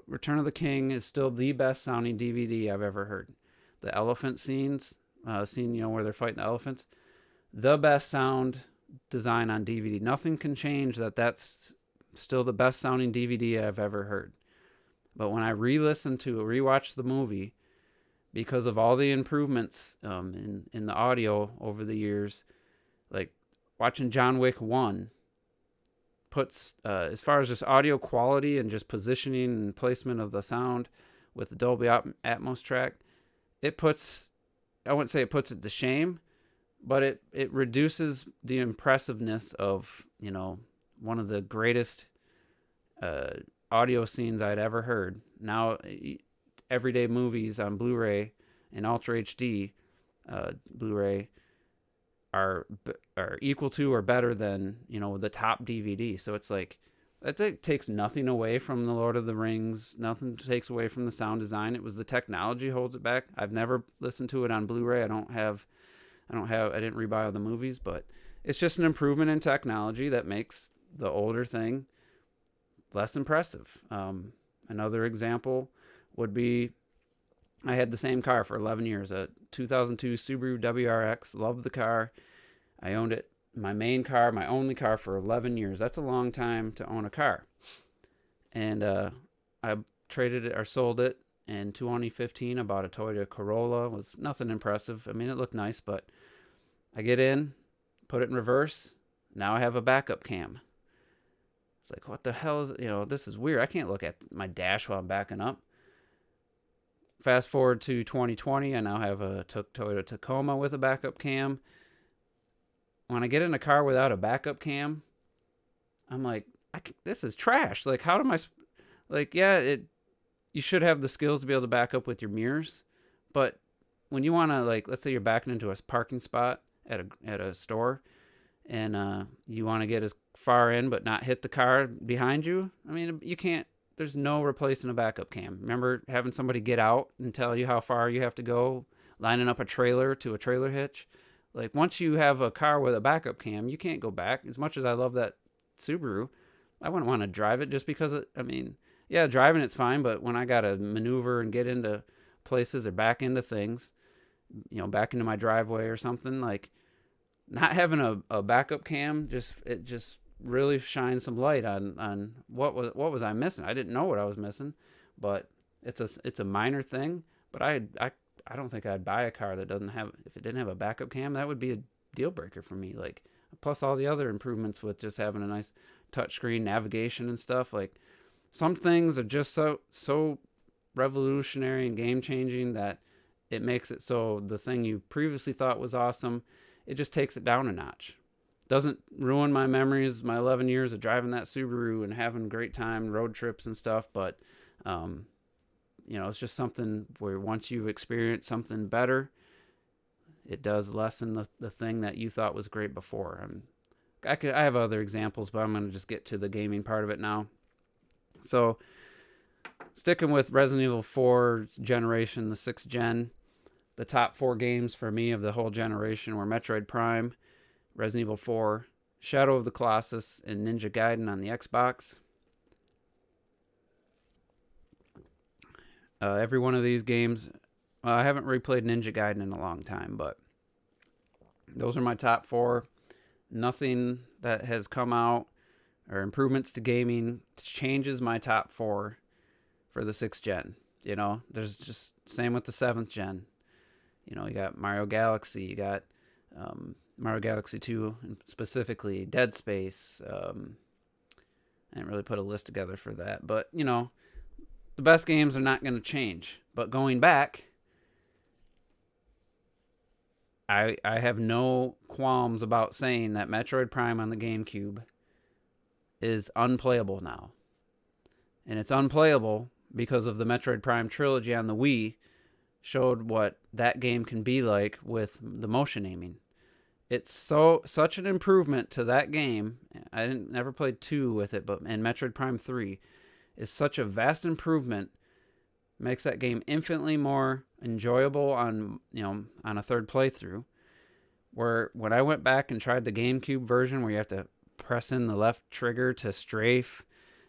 Return of the King is still the best sounding DVD I've ever heard. The elephant scene where they're fighting the elephants, the best sound design on DVD. Nothing can change that's still the best sounding DVD I've ever heard. But when I rewatched the movie, because of all the improvements in the audio over the years, like watching John Wick 1 puts, as far as just audio quality and just positioning and placement of the sound with the Dolby Atmos track, it puts, I wouldn't say it puts it to shame, but it reduces the impressiveness of, one of the greatest audio scenes I'd ever heard. Now, everyday movies on Blu-ray and Ultra HD Blu-ray are equal to or better than, the top DVD. So it's like, that takes nothing away from the Lord of the Rings. Nothing takes away from the sound design. It was the technology holds it back. I've never listened to it on Blu-ray. I didn't rebuy all the movies, but it's just an improvement in technology that makes the older thing less impressive. Another example would be, I had the same car for 11 years, a 2002 Subaru WRX. Loved the car. I owned it, my main car, my only car, for 11 years. That's a long time to own a car. And I traded it or sold it in 2015. I bought a Toyota Corolla. It was nothing impressive. I mean, it looked nice, but I get in, put it in reverse. Now I have a backup cam. It's like, what the hell is, this is weird. I can't look at my dash while I'm backing up. Fast forward to 2020, I now have a Toyota Tacoma with a backup cam. When I get in a car without a backup cam, I'm like, this is trash. Like, how am I? Like, yeah, you should have the skills to be able to back up with your mirrors, but when you want to, like, let's say you're backing into a parking spot at a store, and you want to get as far in but not hit the car behind you. I mean, you can't. There's no replacing a backup cam. Remember having somebody get out and tell you how far you have to go, lining up a trailer to a trailer hitch. Like, once you have a car with a backup cam, you can't go back. As much as I love that Subaru, I wouldn't want to drive it just because I mean, yeah, driving it's fine, but when I got to maneuver and get into places or back into things, back into my driveway or something, like, not having a backup cam just really shines some light on what was I missing. I didn't know what I was missing, but it's a minor thing. But I don't think I'd buy a car that doesn't have, if it didn't have a backup cam. That would be a deal breaker for me. Like, plus all the other improvements with just having a nice touchscreen navigation and stuff. Like, some things are just so revolutionary and game changing that it makes it so the thing you previously thought was awesome, it just takes it down a notch. Doesn't ruin my memories, my 11 years of driving that Subaru and having a great time, road trips and stuff, but it's just something where once you've experienced something better, it does lessen the thing that you thought was great before. I have other examples, but I'm going to just get to the gaming part of it now. So, sticking with Resident Evil 4 generation, the 6th gen, the top 4 games for me of the whole generation were Metroid Prime, Resident Evil 4, Shadow of the Colossus, and Ninja Gaiden on the Xbox. Every one of these games, I haven't replayed Ninja Gaiden in a long time, but those are my top 4. Nothing that has come out or improvements to gaming changes my top 4 for the 6th gen. There's just same with the 7th gen. You got Mario Galaxy, you got Mario Galaxy 2 specifically, Dead Space. I didn't really put a list together for that, but the best games are not going to change. But going back, I have no qualms about saying that Metroid Prime on the GameCube is unplayable now. And it's unplayable because of the Metroid Prime trilogy on the Wii showed what that game can be like with the motion aiming. It's such an improvement to that game. I never played 2 with it, and Metroid Prime 3 is such a vast improvement. Makes that game infinitely more enjoyable on a third playthrough. Where when I went back and tried the GameCube version, where you have to press in the left trigger to strafe,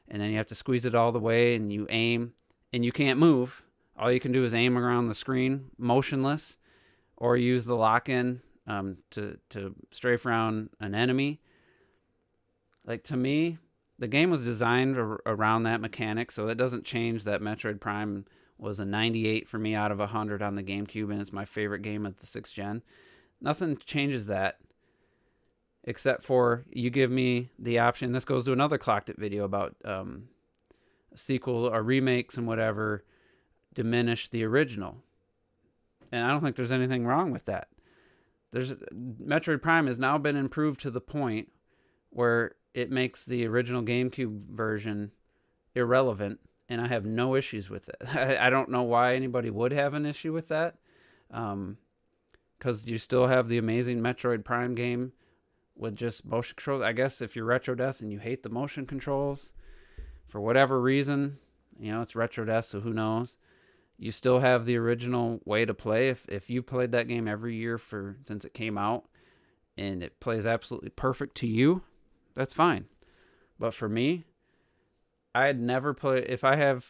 and then you have to squeeze it all the way, and you aim, and you can't move. All you can do is aim around the screen, motionless, or use the lock-in to strafe around an enemy. Like, to me, the game was designed around that mechanic, so it doesn't change that Metroid Prime was a 98 for me out of 100 on the GameCube, and it's my favorite game of the 6th gen. Nothing changes that, except for you give me the option. This goes to another Clocked It video about a sequel or remakes and whatever diminish the original. And I don't think there's anything wrong with that. Metroid Prime has now been improved to the point where it makes the original GameCube version irrelevant, and I have no issues with it. I don't know why anybody would have an issue with that, because you still have the amazing Metroid Prime game with just motion controls. I guess if you're Retro Death and you hate the motion controls for whatever reason, it's Retro Death, so who knows. You still have the original way to play. If you played that game every year since it came out, and it plays absolutely perfect to you, that's fine. But for me, I'd never play. If I have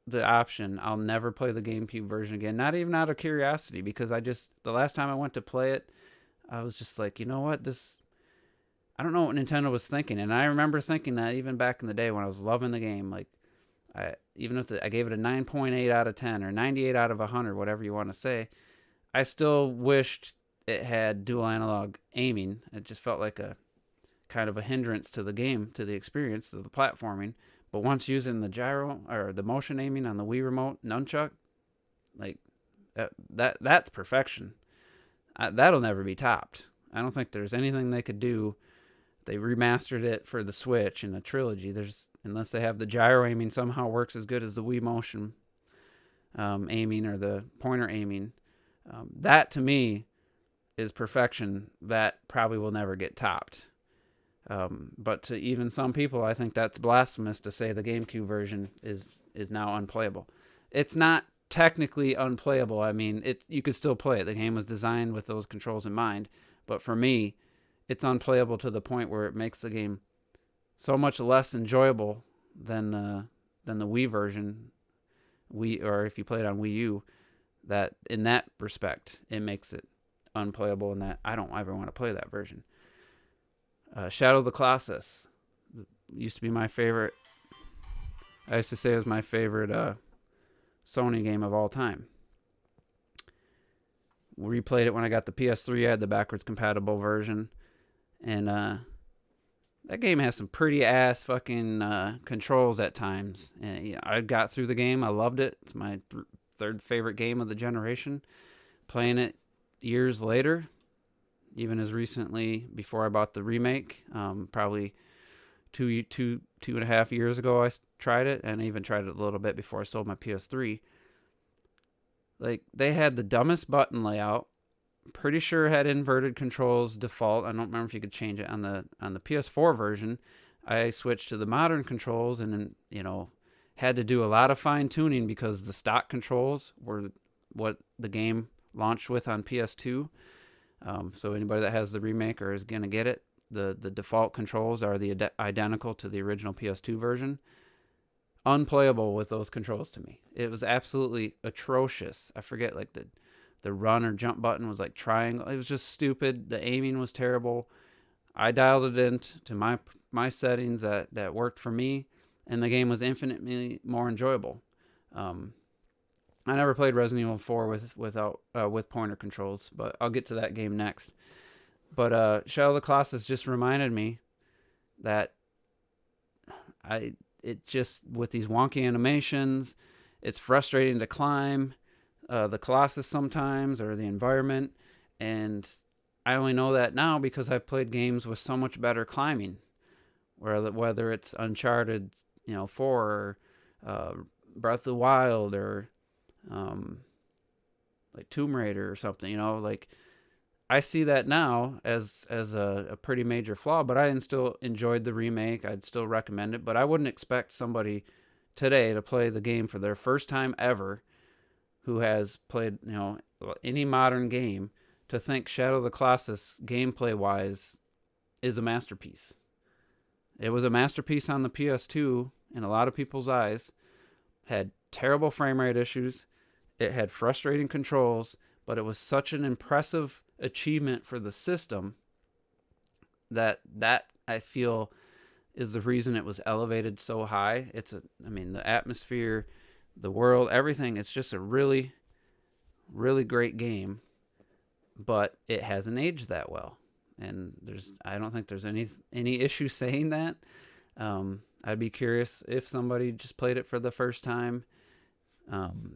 the option, I'll never play the GameCube version again. Not even out of curiosity, because the last time I went to play it, I was just like, you know what, I don't know what Nintendo was thinking. And I remember thinking that even back in the day when I was loving the game. Like, even if I gave it a 9.8 out of 10 or 98 out of 100, whatever you want to say, I still wished it had dual analog aiming. It just felt like a kind of a hindrance to the game, to the experience, to the platforming. But once using the gyro or the motion aiming on the Wii remote nunchuck, Like that's perfection. That'll never be topped. I don't think there's anything they could do. They remastered it for the Switch in a trilogy. Unless they have the gyro aiming somehow works as good as the Wii Motion aiming or the pointer aiming. That to me is perfection. That probably will never get topped. But to even some people, I think that's blasphemous to say the GameCube version is now unplayable. It's not technically unplayable. I mean, you could still play it. The game was designed with those controls in mind. But for me, it's unplayable to the point where it makes the game so much less enjoyable than the Wii version, or if you play it on Wii U, that in that respect it makes it unplayable, and that I don't ever want to play that version. Shadow of the Colossus used to be my favorite. I used to say it was my favorite Sony game of all time. Replayed it when I got the PS3. I had the backwards compatible version, and that game has some pretty ass fucking controls at times. And I got through the game. I loved it. It's my third favorite game of the generation. Playing it years later, even as recently before I bought the remake, probably two and a half years ago I tried it, and I even tried it a little bit before I sold my PS3. Like, they had the dumbest button layout. Pretty sure it had inverted controls default. I don't remember if you could change it on the PS4 version. I switched to the modern controls, and then, had to do a lot of fine tuning because the stock controls were what the game launched with on PS2. So anybody that has the remake or is gonna get it, the default controls are the identical to the original PS2 version. Unplayable with those controls to me. It was absolutely atrocious. I forget, like the run or jump button was like triangle. It was just stupid. The aiming was terrible. I dialed it into my settings that worked for me, and the game was infinitely more enjoyable. I never played Resident Evil 4 with pointer controls, but I'll get to that game next. But Shadow of the Colossus just reminded me that it just, with these wonky animations, it's frustrating to climb the Colossus sometimes, or the environment, and I only know that now because I've played games with so much better climbing, whether it's Uncharted 4 or Breath of the Wild, or like Tomb Raider or something. Like, I see that now as a pretty major flaw, but I still enjoyed the remake. I'd still recommend it, but I wouldn't expect somebody today to play the game for their first time ever, who has played any modern game, to think Shadow of the Colossus gameplay wise is a masterpiece. It was a masterpiece on the PS2 in a lot of people's eyes. Had terrible frame rate issues. It had frustrating controls, but it was such an impressive achievement for the system that I feel is the reason it was elevated so high. The atmosphere, the world, everything. It's just a really, really great game, but it hasn't aged that well. And I don't think there's any issue saying that. I'd be curious if somebody just played it for the first time,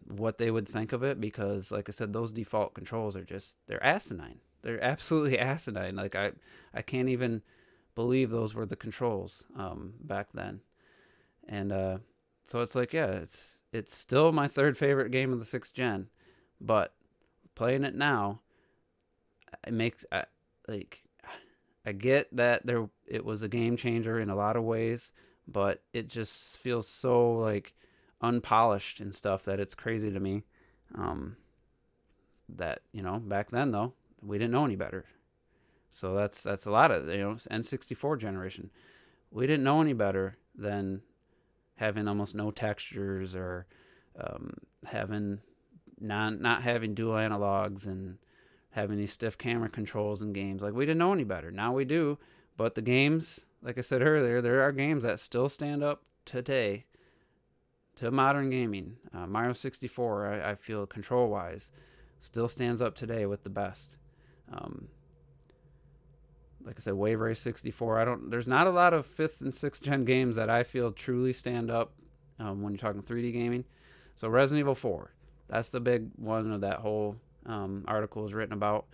what they would think of it, because like I said, those default controls are they're asinine. They're absolutely asinine. Like, I can't even believe those were the controls back then. And so it's like, yeah, it's still my third favorite game of the 6th gen, but playing it now, I get that it was a game changer in a lot of ways, but it just feels so like unpolished and stuff that it's crazy to me. That back then though, we didn't know any better. So that's a lot of N64 generation. We didn't know any better than having almost no textures, or having not having dual analogs, and having these stiff camera controls in games. Like, we didn't know any better. Now we do. But the games, like I said earlier, there are games that still stand up today to modern gaming. Mario 64, I feel control-wise, still stands up today with the best. Like I said, Wave Race 64. There's not a lot of 5th and 6th gen games that I feel truly stand up when you're talking 3D gaming. So Resident Evil 4. That's the big one of that whole article is written about.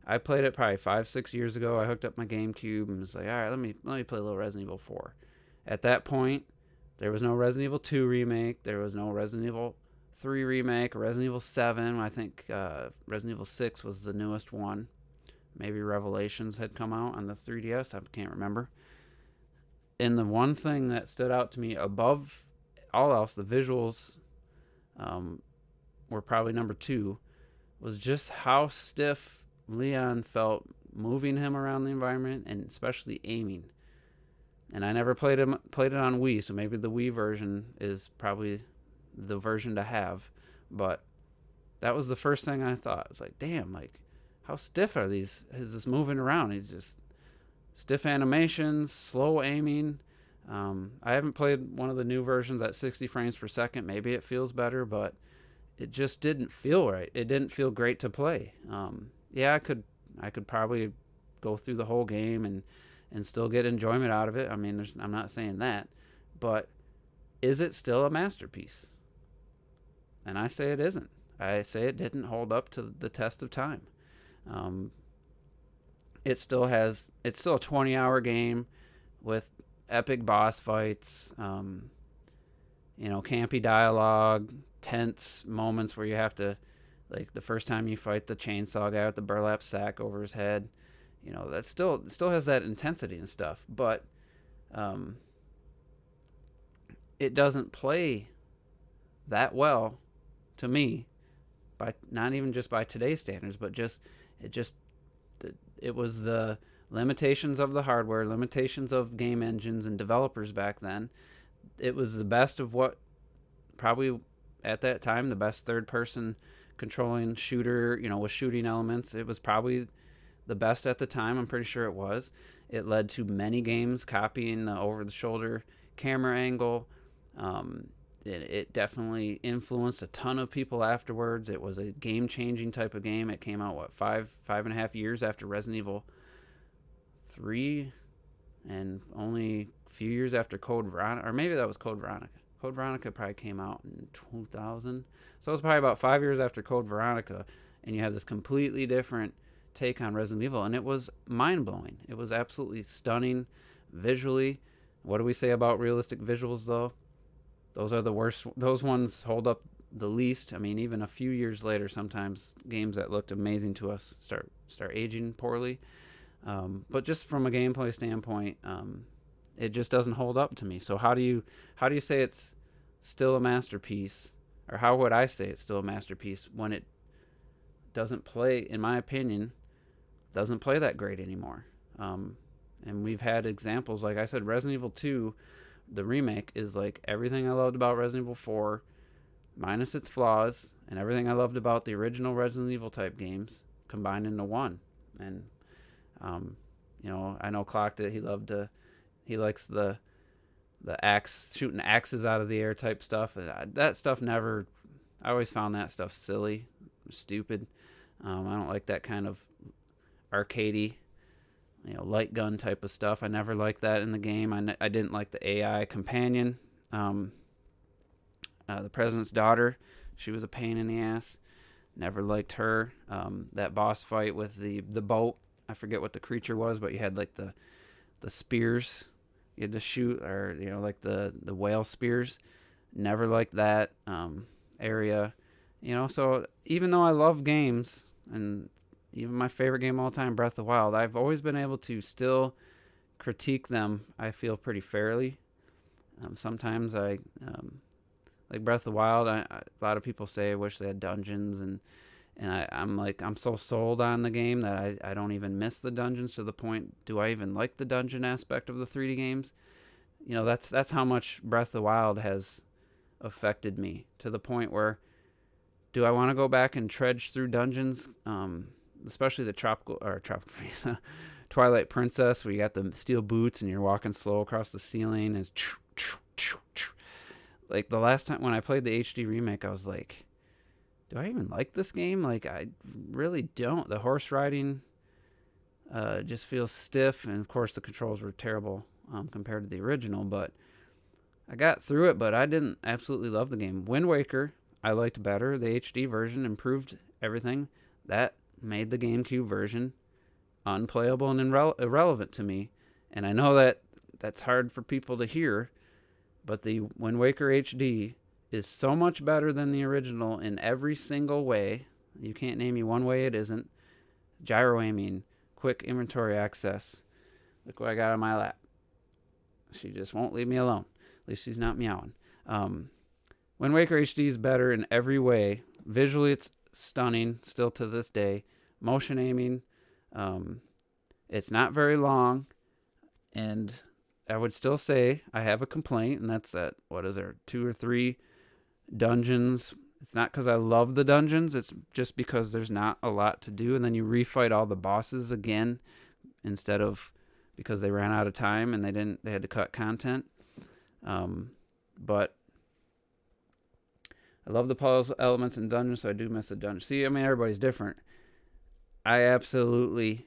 I played it probably 5-6 years ago. I hooked up my GameCube and was like, all right, let me play a little Resident Evil 4. At that point, there was no Resident Evil 2 remake. There was no Resident Evil 3 remake. Resident Evil 7. I think Resident Evil 6 was the newest one. Maybe Revelations had come out on the 3DS. I can't remember. And the one thing that stood out to me above all else, the visuals were probably number 2, was just how stiff Leon felt moving him around the environment, and especially aiming. And I never played it on Wii, so maybe the Wii version is probably the version to have. But that was the first thing I thought. It's like, damn, like, how stiff are these? Is this moving around? He's just stiff animations, slow aiming. I haven't played one of the new versions at 60 frames per second. Maybe it feels better, but it just didn't feel right. It didn't feel great to play. Yeah, I could probably go through the whole game and still get enjoyment out of it. I mean, I'm not saying that, but is it still a masterpiece? And I say it isn't. I say it didn't hold up to the test of time. It's still a 20-hour game with epic boss fights, campy dialogue, tense moments where you have to, like the first time you fight the chainsaw guy with the burlap sack over his head, that still has that intensity and stuff, but it doesn't play that well to me, by not even just by today's standards, but it was the limitations of the hardware, limitations of game engines and developers back then. It was the best of what probably at that time the best third-person controlling shooter, with shooting elements. It was probably the best at the time. I'm pretty sure it was. It led to many games copying the over-the-shoulder camera angle. It definitely influenced a ton of people afterwards. It was a game-changing type of game. It came out, 5.5 years after Resident Evil 3, and only a few years after Code Veronica, or maybe that was Code Veronica. Code Veronica probably came out in 2000. So it was probably about 5 years after Code Veronica, and you have this completely different take on Resident Evil, and it was mind-blowing. It was absolutely stunning visually. What do we say about realistic visuals, though? Those are the worst. Those ones hold up the least. I mean, even a few years later, sometimes games that looked amazing to us start aging poorly. But just from a gameplay standpoint, it just doesn't hold up to me. So how do you say it's still a masterpiece, or how would I say it's still a masterpiece when it doesn't play, in my opinion, doesn't play that great anymore? And we've had examples, like I said, Resident Evil 2, the remake, is like everything I loved about Resident Evil 4, minus its flaws, and everything I loved about the original Resident Evil type games combined into one. And I know Clock that he likes the axe, shooting axes out of the air type stuff. That stuff I always found that stuff silly, stupid. I don't like that kind of arcadey, light gun type of stuff. I never liked that in the game. I didn't like the AI companion. The president's daughter, she was a pain in the ass. Never liked her. That boss fight with the boat, I forget what the creature was, but you had like the spears you had to shoot, or like the whale spears. Never liked that area. So even though I love games, and even my favorite game of all time, Breath of the Wild, I've always been able to still critique them, I feel, pretty fairly. Sometimes like Breath of the Wild, a lot of people say I wish they had dungeons, and I'm so sold on the game that I don't even miss the dungeons, to the point, do I even like the dungeon aspect of the 3D games? That's how much Breath of the Wild has affected me, to the point where, do I want to go back and trudge through dungeons, especially the tropical Twilight Princess, where you got the steel boots and you're walking slow across the ceiling, and like the last time when I played the HD remake, I was like, do I even like this game? Like, I really don't. The horse riding just feels stiff, and of course the controls were terrible compared to the original, but I got through it. But I didn't absolutely love the game. Wind Waker, I liked better. The HD version improved everything. That made the GameCube version unplayable and irrelevant to me. And I know that that's hard for people to hear, but the Wind Waker HD is so much better than the original in every single way. You can't name me one way it isn't. Gyro aiming, quick inventory access. Look what I got on my lap. She just won't leave me alone. At least she's not meowing. Wind Waker HD is better in every way. Visually, it's stunning still to this day. Motion aiming, it's not very long. And I would still say I have a complaint, and that's that, 2 or 3 dungeons. It's not because I love the dungeons. It's just because there's not a lot to do. And then you refight all the bosses again instead of because they ran out of time and they had to cut content. But I love the puzzle elements in dungeons, so I do miss the dungeon. See, I mean, everybody's different. I absolutely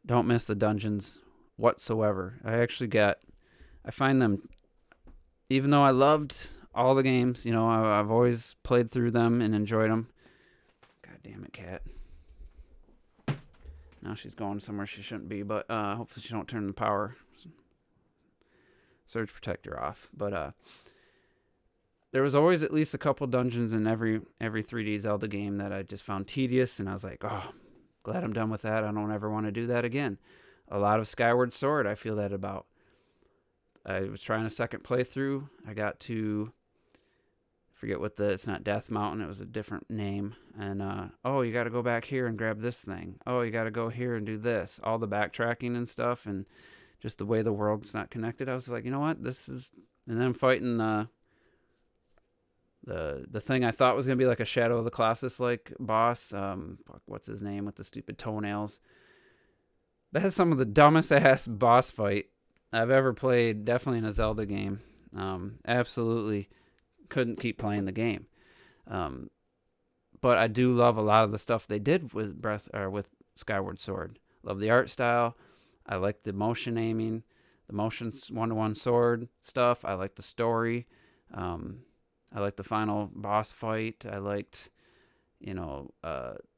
don't miss the dungeons whatsoever. I find them, even though I loved all the games, I've always played through them and enjoyed them. God damn it, cat. Now she's going somewhere she shouldn't be, but hopefully she don't turn the power surge protector off. But there was always at least a couple dungeons in every 3D Zelda game that I just found tedious, and I was like, oh, glad I'm done with that. I don't ever want to do that again. A lot of Skyward Sword, I feel that about. I was trying a second playthrough. I got to it's not Death Mountain, it was a different name. And, you got to go back here and grab this thing. Oh, you got to go here and do this. All the backtracking and stuff, and just the way the world's not connected. I was like, you know what? And then I'm fighting the thing I thought was going to be like a Shadow of the Colossus like boss. What's his name with the stupid toenails? That is some of the dumbest ass boss fight I've ever played, definitely in a Zelda game. Absolutely couldn't keep playing the game. But I do love a lot of the stuff they did with with Skyward Sword. Love the art style. I like the motion aiming, the motion 1-to-1 sword stuff. I like the story. I like the final boss fight. I liked,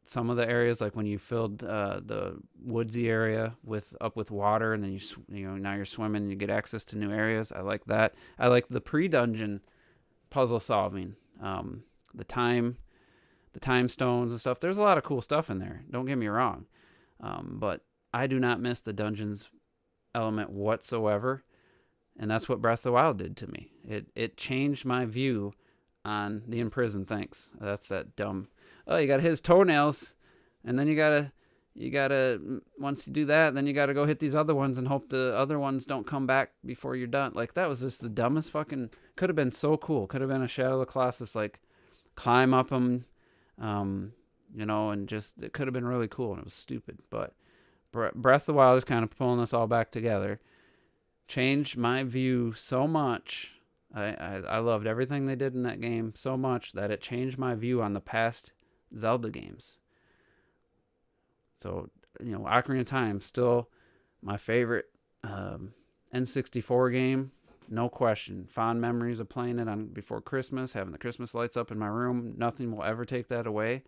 some of the areas, like when you filled the woodsy area with water, and then now you're swimming and you get access to new areas. I like that. I like the pre-dungeon puzzle solving, the time stones and stuff. There's a lot of cool stuff in there. Don't get me wrong, but I do not miss the dungeons element whatsoever, and that's what Breath of the Wild did to me. It changed my view on the imprisoned. Thanks. That's that dumb. Oh, you got his toenails, and then you gotta once you do that, then you gotta go hit these other ones and hope the other ones don't come back before you're done. Like, that was just the dumbest fucking. Could have been so cool. Could have been a Shadow of the Colossus, like climb up them, and just it could have been really cool, and it was stupid. But Breath of the Wild is kind of pulling us all back together. Changed my view so much. I loved everything they did in that game so much that it changed my view on the past Zelda games. So, Ocarina of Time, still my favorite N64 game, no question. Fond memories of playing it on before Christmas, having the Christmas lights up in my room. Nothing will ever take that away.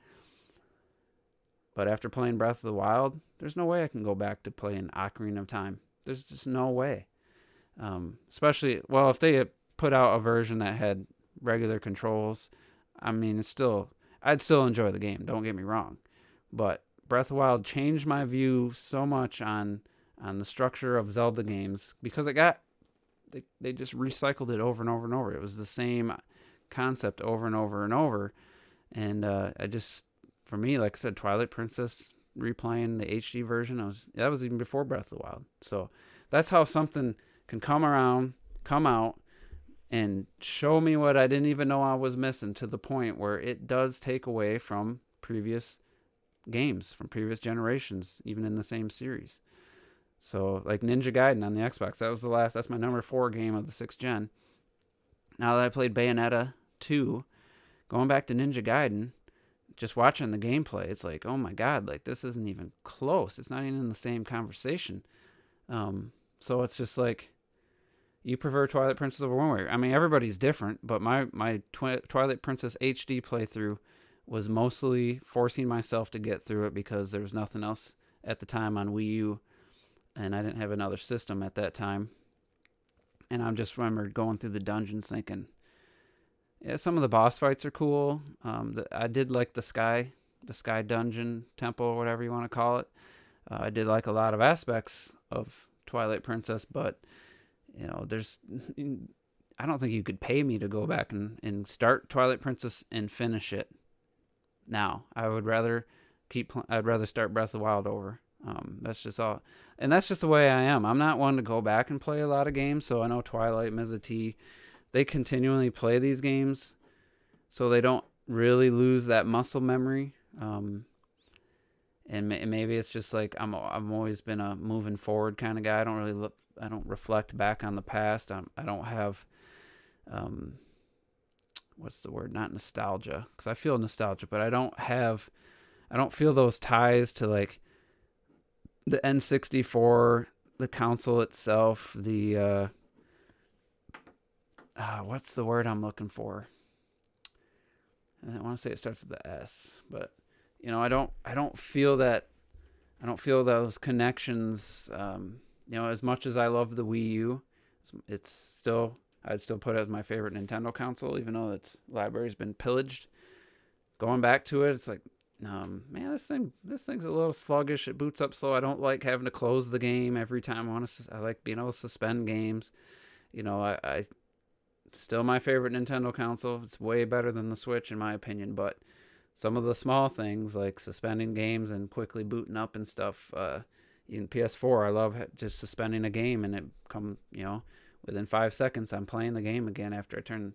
But after playing Breath of the Wild, there's no way I can go back to playing Ocarina of Time. There's just no way. Especially, if they put out a version that had regular controls, I mean, I'd still enjoy the game, don't get me wrong. But Breath of the Wild changed my view so much on the structure of Zelda games, because they just recycled it over and over and over. It was the same concept over and over and over. And for me, like I said, Twilight Princess, replaying the HD version, that was even before Breath of the Wild. So that's how something can come out, and show me what I didn't even know I was missing, to the point where it does take away from previous games, from previous generations, even in the same series. So, like Ninja Gaiden on the Xbox, that's my number 4 game of the 6th gen. Now that I played Bayonetta 2, going back to Ninja Gaiden, just watching the gameplay, it's like, oh my god, like, this isn't even close. It's not even in the same conversation. So it's just like, you prefer Twilight Princess over Wind Waker. I mean, everybody's different, but my Twilight Princess HD playthrough was mostly forcing myself to get through it because there was nothing else at the time on Wii U, and I didn't have another system at that time. And I just remember going through the dungeons thinking, yeah, some of the boss fights are cool. I did like the sky dungeon, temple, whatever you want to call it. I did like a lot of aspects of Twilight Princess, but I don't think you could pay me to go back and start Twilight Princess and finish it now. I would rather I'd rather start Breath of the Wild over. That's just all, and that's just the way I am. I'm not one to go back and play a lot of games. So I know Twilight, Meza T, they continually play these games, so they don't really lose that muscle memory. And maybe it's just like I've always been a moving forward kind of guy. I don't reflect back on the past. I don't have, what's the word? Not nostalgia, because I feel nostalgia, but I don't feel those ties to like the N64, the console itself, the what's the word I'm looking for? I want to say it starts with the S, but I don't feel that. I don't feel those connections. As much as I love the Wii U, I'd still put it as my favorite Nintendo console, even though its library's been pillaged. Going back to it, it's like, man, this thing's a little sluggish. It boots up slow. I don't like having to close the game every time I like being able to suspend games. I still my favorite Nintendo console. It's way better than the Switch in my opinion, but some of the small things like suspending games and quickly booting up and stuff, in PS4, I love just suspending a game and it within 5 seconds I'm playing the game again after I turn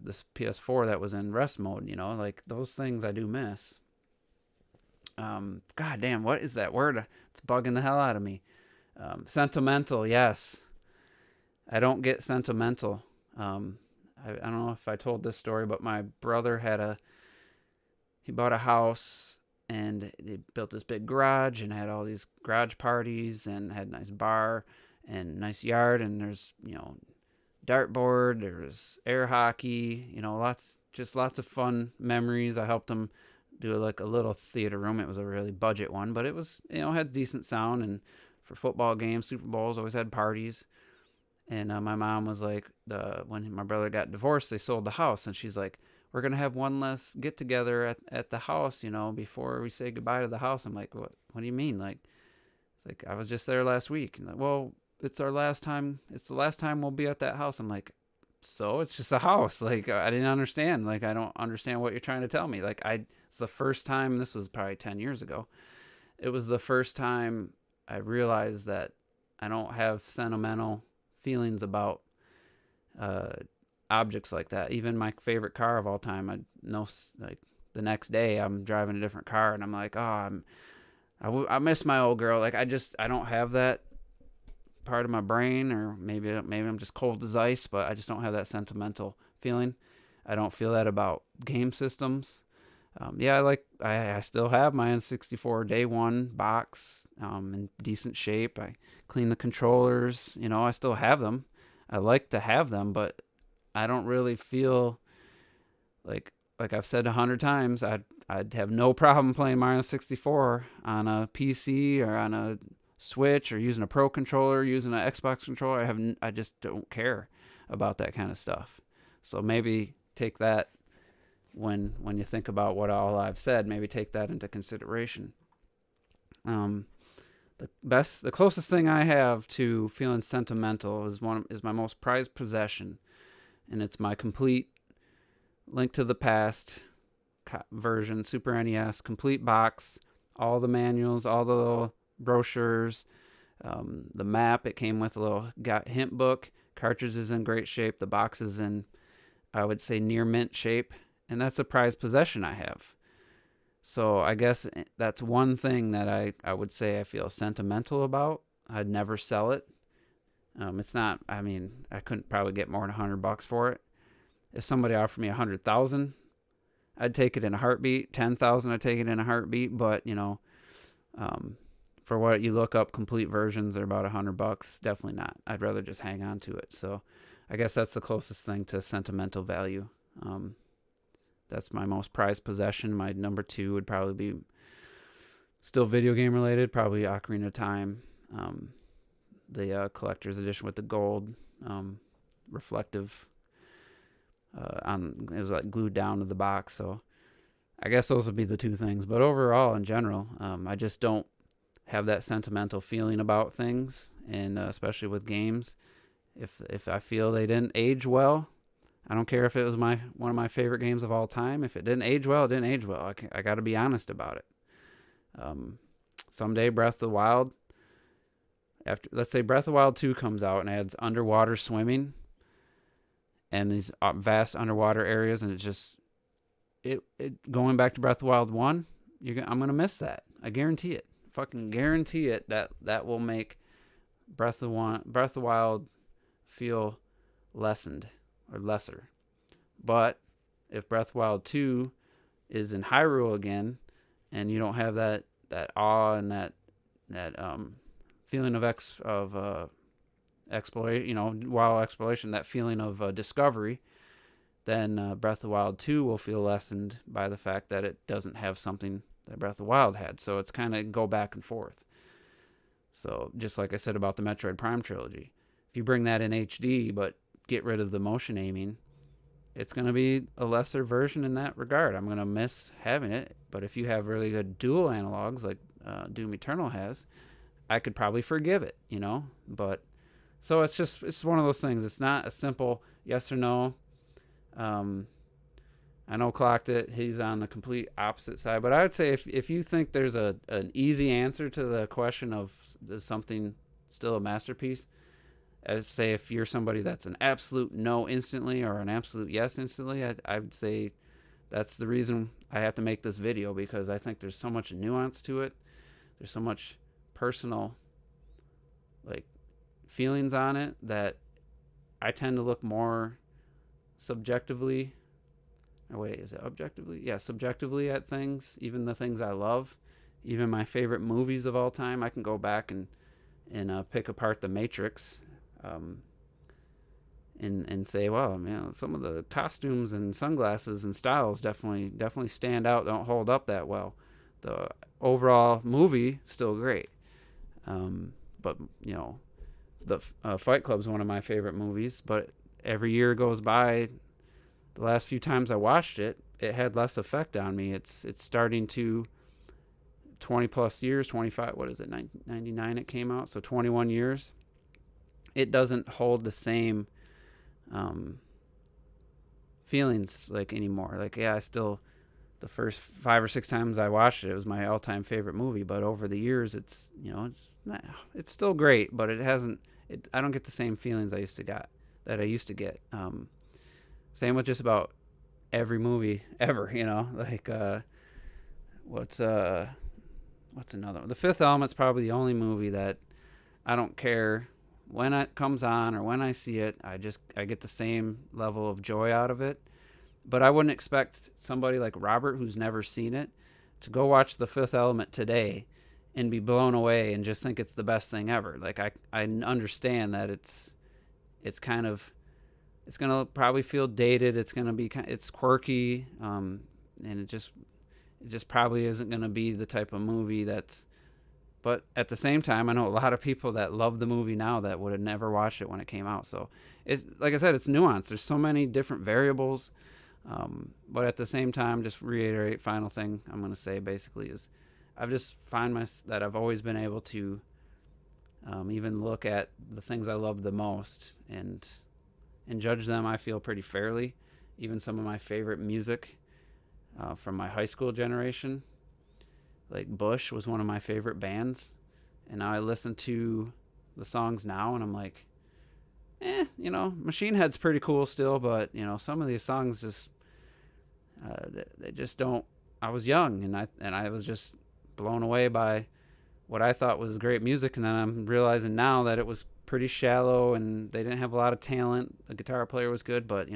this PS4 that was in rest mode. Like those things I do miss. God damn, what is that word? It's bugging the hell out of me. Sentimental, yes. I don't get sentimental. I don't know if I told this story, but my brother he bought a house and they built this big garage and had all these garage parties and had a nice bar and nice yard, and there's dartboard, there's air hockey, lots of fun memories. I helped him do like a little theater room. It was a really budget one, but it was had decent sound, and for football games, Super Bowls, always had parties. And my mom was like, when my brother got divorced, they sold the house, and she's like, we're going to have one less get together at the house, before we say goodbye to the house. I'm like, what do you mean? Like, it's like, I was just there last week. And like, well, it's our last time. It's the last time we'll be at that house. I'm like, so it's just a house. Like, I didn't understand. Like, I don't understand what you're trying to tell me. Like, it's the first time, this was probably 10 years ago. It was the first time I realized that I don't have sentimental feelings about, objects like that. Even my favorite car of all time, I know, like the next day I'm driving a different car and I'm like, oh, I miss my old girl. Like I don't have that part of my brain, or maybe I'm just cold as ice, but I just don't have that sentimental feeling. I don't feel that about game systems. I still have my N64 day one box, in decent shape. I clean the controllers, I still have them. I like to have them, but I don't really feel like I've said 100 times, I'd have no problem playing Mario 64 on a PC or on a Switch or using a Pro controller, using an Xbox controller. I just don't care about that kind of stuff. So maybe take that when you think about what all I've said, maybe take that into consideration. The closest thing I have to feeling sentimental is my most prized possession, and it's my complete Link to the Past version, Super NES, complete box, all the manuals, all the little brochures, the map. It came with a little hint book. Cartridge is in great shape. The box is in, I would say, near mint shape, and that's a prized possession I have. So I guess that's one thing that I would say I feel sentimental about. I'd never sell it. It's not, I couldn't probably get more than $100 for it. If somebody offered me $100,000, I'd take it in a heartbeat. $10,000, I'd take it in a heartbeat. But, for what you look up, complete versions are about $100. Definitely not. I'd rather just hang on to it. So I guess that's the closest thing to sentimental value. That's my most prized possession. My number 2 would probably be still video game related, probably Ocarina of Time, the collector's edition with the gold reflective it was like glued down to the box. So I guess those would be the 2 things. But overall, in general, I just don't have that sentimental feeling about things, and especially with games. If I feel they didn't age well, I don't care if it was one of my favorite games of all time. If it didn't age well, it didn't age well. I got to be honest about it. Someday Breath of the Wild, let's say Breath of the Wild 2 comes out and adds underwater swimming and these vast underwater areas, and it's just it going back to Breath of the Wild 1, I'm going to miss that. I guarantee it. Fucking guarantee it that will make Breath of the Wild feel lessened or lesser. But if Breath of the Wild 2 is in Hyrule again, and you don't have that awe and that feeling of exploration, wild exploration, that feeling of discovery, then Breath of the Wild 2 will feel lessened by the fact that it doesn't have something that Breath of the Wild had. So it's kind of go back and forth. So just like I said about the Metroid Prime trilogy, if you bring that in HD but get rid of the motion aiming, it's going to be a lesser version in that regard. I'm going to miss having it. But if you have really good dual analogs like Doom Eternal has, I could probably forgive it, But so it's one of those things. It's not a simple yes or no. I know Clocked It, he's on the complete opposite side. But I would say if you think there's an easy answer to the question of is something still a masterpiece, I would say if you're somebody that's an absolute no instantly or an absolute yes instantly, I would say that's the reason I have to make this video, because I think there's so much nuance to it. There's so much personal feelings on it that I tend to look more subjectively. Oh, wait, is it objectively? Yeah, subjectively at things, even the things I love, even my favorite movies of all time. I can go back and pick apart The Matrix, and say, well, man, some of the costumes and sunglasses and styles definitely stand out. Don't hold up that well. The overall movie still great, but the Fight Club's one of my favorite movies. But every year goes by, the last few times I watched it, it had less effect on me. It's starting to 20 plus years, 25. What is it? 99 it came out, so 21 years. It doesn't hold the same feelings anymore. I still, the first 5 or 6 times I watched it, it was my all-time favorite movie. But over the years, it's it's still great, but it hasn't. I don't get the same feelings I used to get. Same with just about every movie ever. What's another one? The Fifth Element's probably the only movie that I don't care when it comes on or when I see it. I get the same level of joy out of it. But I wouldn't expect somebody like Robert, who's never seen it, to go watch The Fifth Element today and be blown away and just think it's the best thing ever. I understand that it's going to probably feel dated. It's going to be it's quirky, and it just probably isn't going to be the type of movie that's. But at the same time, I know a lot of people that love the movie now that would have never watched it when it came out. So it's, like I said, it's nuanced. There's so many different variables. But at the same time, just reiterate, final thing I'm going to say basically is I've just find that I've always been able to even look at the things I love the most and judge them, I feel, pretty fairly. Even some of my favorite music from my high school generation, like Bush was one of my favorite bands. And now I listen to the songs now and I'm like, Machine Head's pretty cool still, but, some of these songs just, they just don't. I was young and I was just blown away by what I thought was great music. And then I'm realizing now that it was pretty shallow and they didn't have a lot of talent. The guitar player was good, but,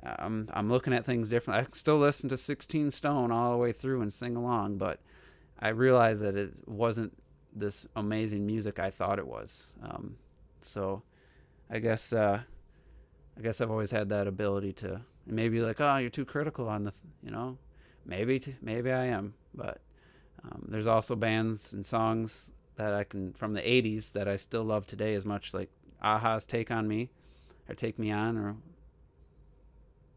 I'm looking at things different. I still listen to 16 Stone all the way through and sing along, but I realized that it wasn't this amazing music I thought it was. So I guess I've always had that ability to maybe like, oh, you're too critical on the, maybe I am, but there's also bands and songs that I can from the 80s that I still love today as much, like Aha's Take on Me or Take Me On, or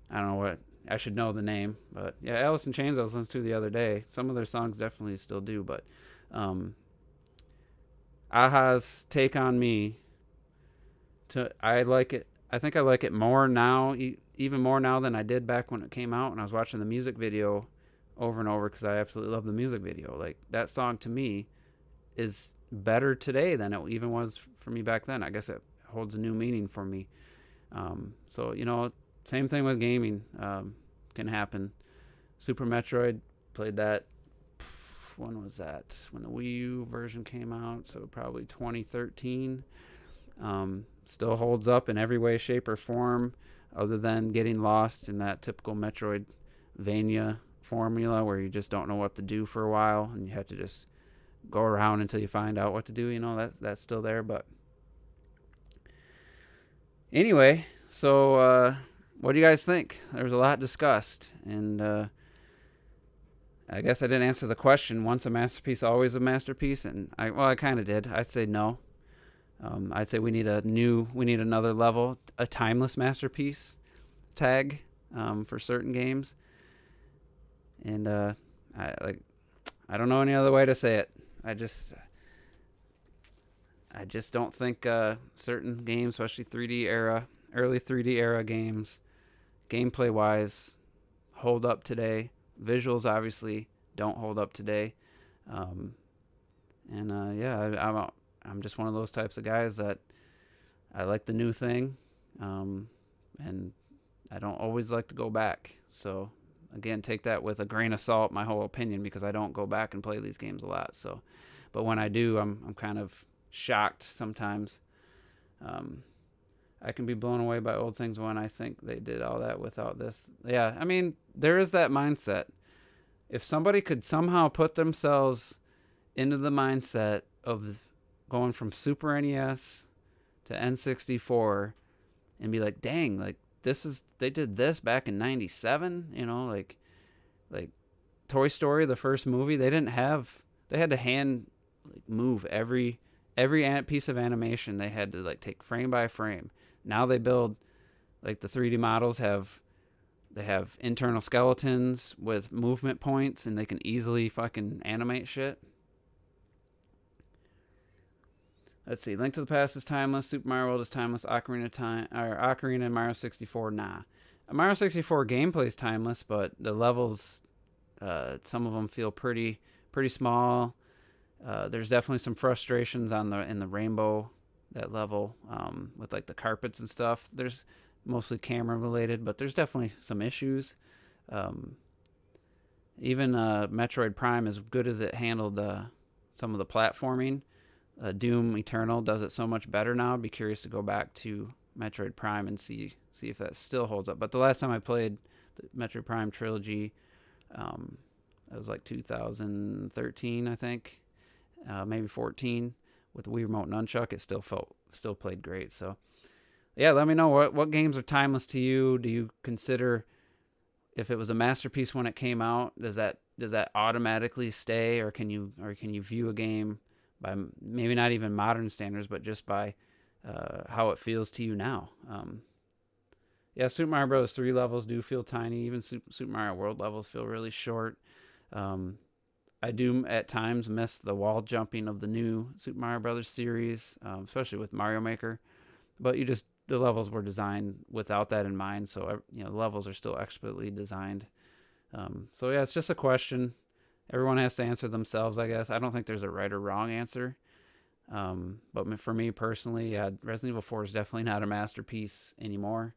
I don't know what, I should know the name, but yeah, Alice in Chains I was listening to the other day. Some of their songs definitely still do, but Aha's Take on Me, I like it. I think I like it more now, even more now than I did back when it came out, and I was watching the music video over and over because I absolutely love the music video. Like, that song to me is better today than it even was for me back then. I guess it holds a new meaning for me. So, same thing with gaming can happen. Super Metroid, played that, when was that? When the Wii U version came out, so probably 2013. Still holds up in every way, shape, or form, other than getting lost in that typical Metroidvania formula where you just don't know what to do for a while and you have to just go around until you find out what to do. That's still there. But anyway, so what do you guys think? There was a lot discussed, and I guess I didn't answer the question, once a masterpiece, always a masterpiece, and I kind of did. I'd say no. I'd say we need another level, a timeless masterpiece tag for certain games. And I don't know any other way to say it. I just don't think certain games, especially early 3D era games, gameplay wise, hold up today. Visuals obviously don't hold up today. I'm just one of those types of guys that I like the new thing, and I don't always like to go back. So again, take that with a grain of salt, my whole opinion, because I don't go back and play these games a lot. So, but when I do, I'm kind of shocked sometimes. I can be blown away by old things when I think they did all that without this. Yeah, I mean, there is that mindset. If somebody could somehow put themselves into the mindset of going from Super NES to N64 and be like, dang, like they did this back in 97, like Toy Story, the first movie, they had to hand move every piece of animation. They had to take frame by frame. Now they build, the 3D models they have internal skeletons with movement points, and they can easily fucking animate shit. Let's see. Link to the Past is timeless. Super Mario World is timeless. Ocarina and Mario 64, nah. Mario 64 gameplay is timeless, but the levels, some of them feel pretty small. There's definitely some frustrations in the Rainbow, that level, with the carpets and stuff. There's mostly camera related, but there's definitely some issues. Even Metroid Prime, as good as it handled some of the platforming, Doom Eternal does it so much better now. I'd be curious to go back to Metroid Prime and see if that still holds up. But the last time I played the Metroid Prime trilogy, it was 2013, I think, maybe 14, with the Wii Remote Nunchuck. It still played great. So yeah, let me know what games are timeless to you. Do you consider, if it was a masterpiece when it came out, does that automatically stay, or can you view a game by maybe not even modern standards, but just by how it feels to you now? Yeah, Super Mario Bros. 3 levels do feel tiny. Even Super Mario World levels feel really short. I do at times miss the wall jumping of the new Super Mario Brothers series, especially with Mario Maker. But the levels were designed without that in mind, so the levels are still expertly designed. So yeah, it's just a question. Everyone has to answer themselves, I guess. I don't think there's a right or wrong answer. But for me personally, yeah, Resident Evil 4 is definitely not a masterpiece anymore.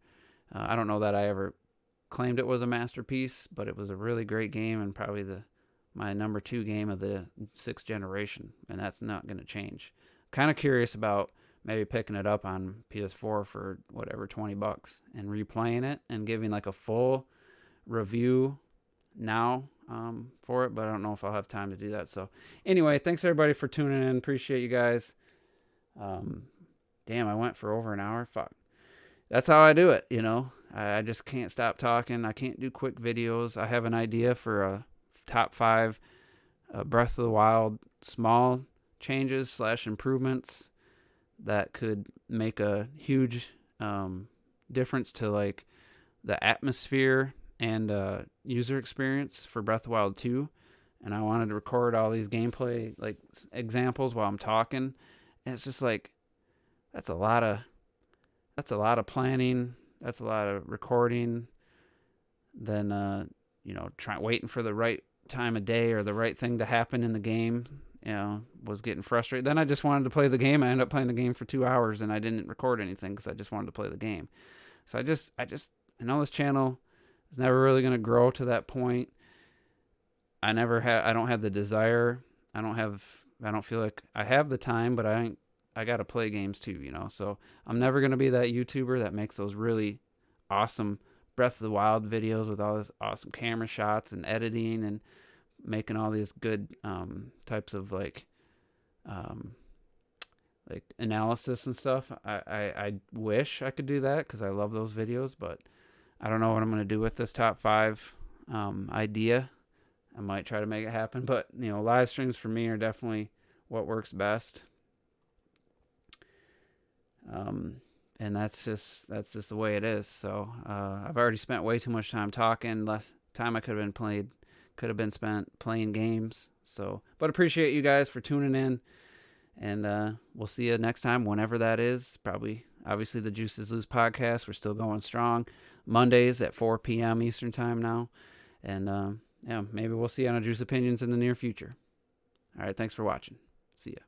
I don't know that I ever claimed it was a masterpiece, but it was a really great game, and probably my number 2 game of the 6th generation, and that's not going to change. Kind of curious about maybe picking it up on PS4 for whatever, $20, and replaying it and giving a full review now for it, but I don't know if I'll have time to do that. So anyway, thanks everybody for tuning in. Appreciate you guys. Damn, I went for over an hour. Fuck. That's how I do it, you know. I just can't stop talking. I can't do quick videos. I have an idea for a top 5 Breath of the Wild small changes / improvements that could make a huge difference to like the atmosphere and user experience for Breath of the Wild 2. And I wanted to record all these gameplay like examples while I'm talking. And it's just like that's a lot of planning. That's a lot of recording. Then waiting for the right time of day or the right thing to happen in the game. Was getting frustrated. Then I just wanted to play the game. I ended up playing the game for 2 hours and I didn't record anything because I just wanted to play the game. So I know this channel is never really going to grow to that point. I don't have the desire. I don't feel like I have the time, but I got to play games too, So I'm never going to be that YouTuber that makes those really awesome Breath of the Wild videos with all this awesome camera shots and editing and making all these good types of like analysis and stuff. I wish I could do that because I love those videos, but I don't know what I'm going to do with this top 5 idea. I might try to make it happen, but live streams for me are definitely what works best. And that's just the way it is. So I've already spent way too much time talking. Less time I could have been spent playing games. So, but appreciate you guys for tuning in, and we'll see you next time, whenever that is. Probably, obviously, the Juice is Loose podcast. We're still going strong. Mondays at 4 p.m. Eastern time now, and maybe we'll see you on a Juice Opinions in the near future. All right, thanks for watching. See ya.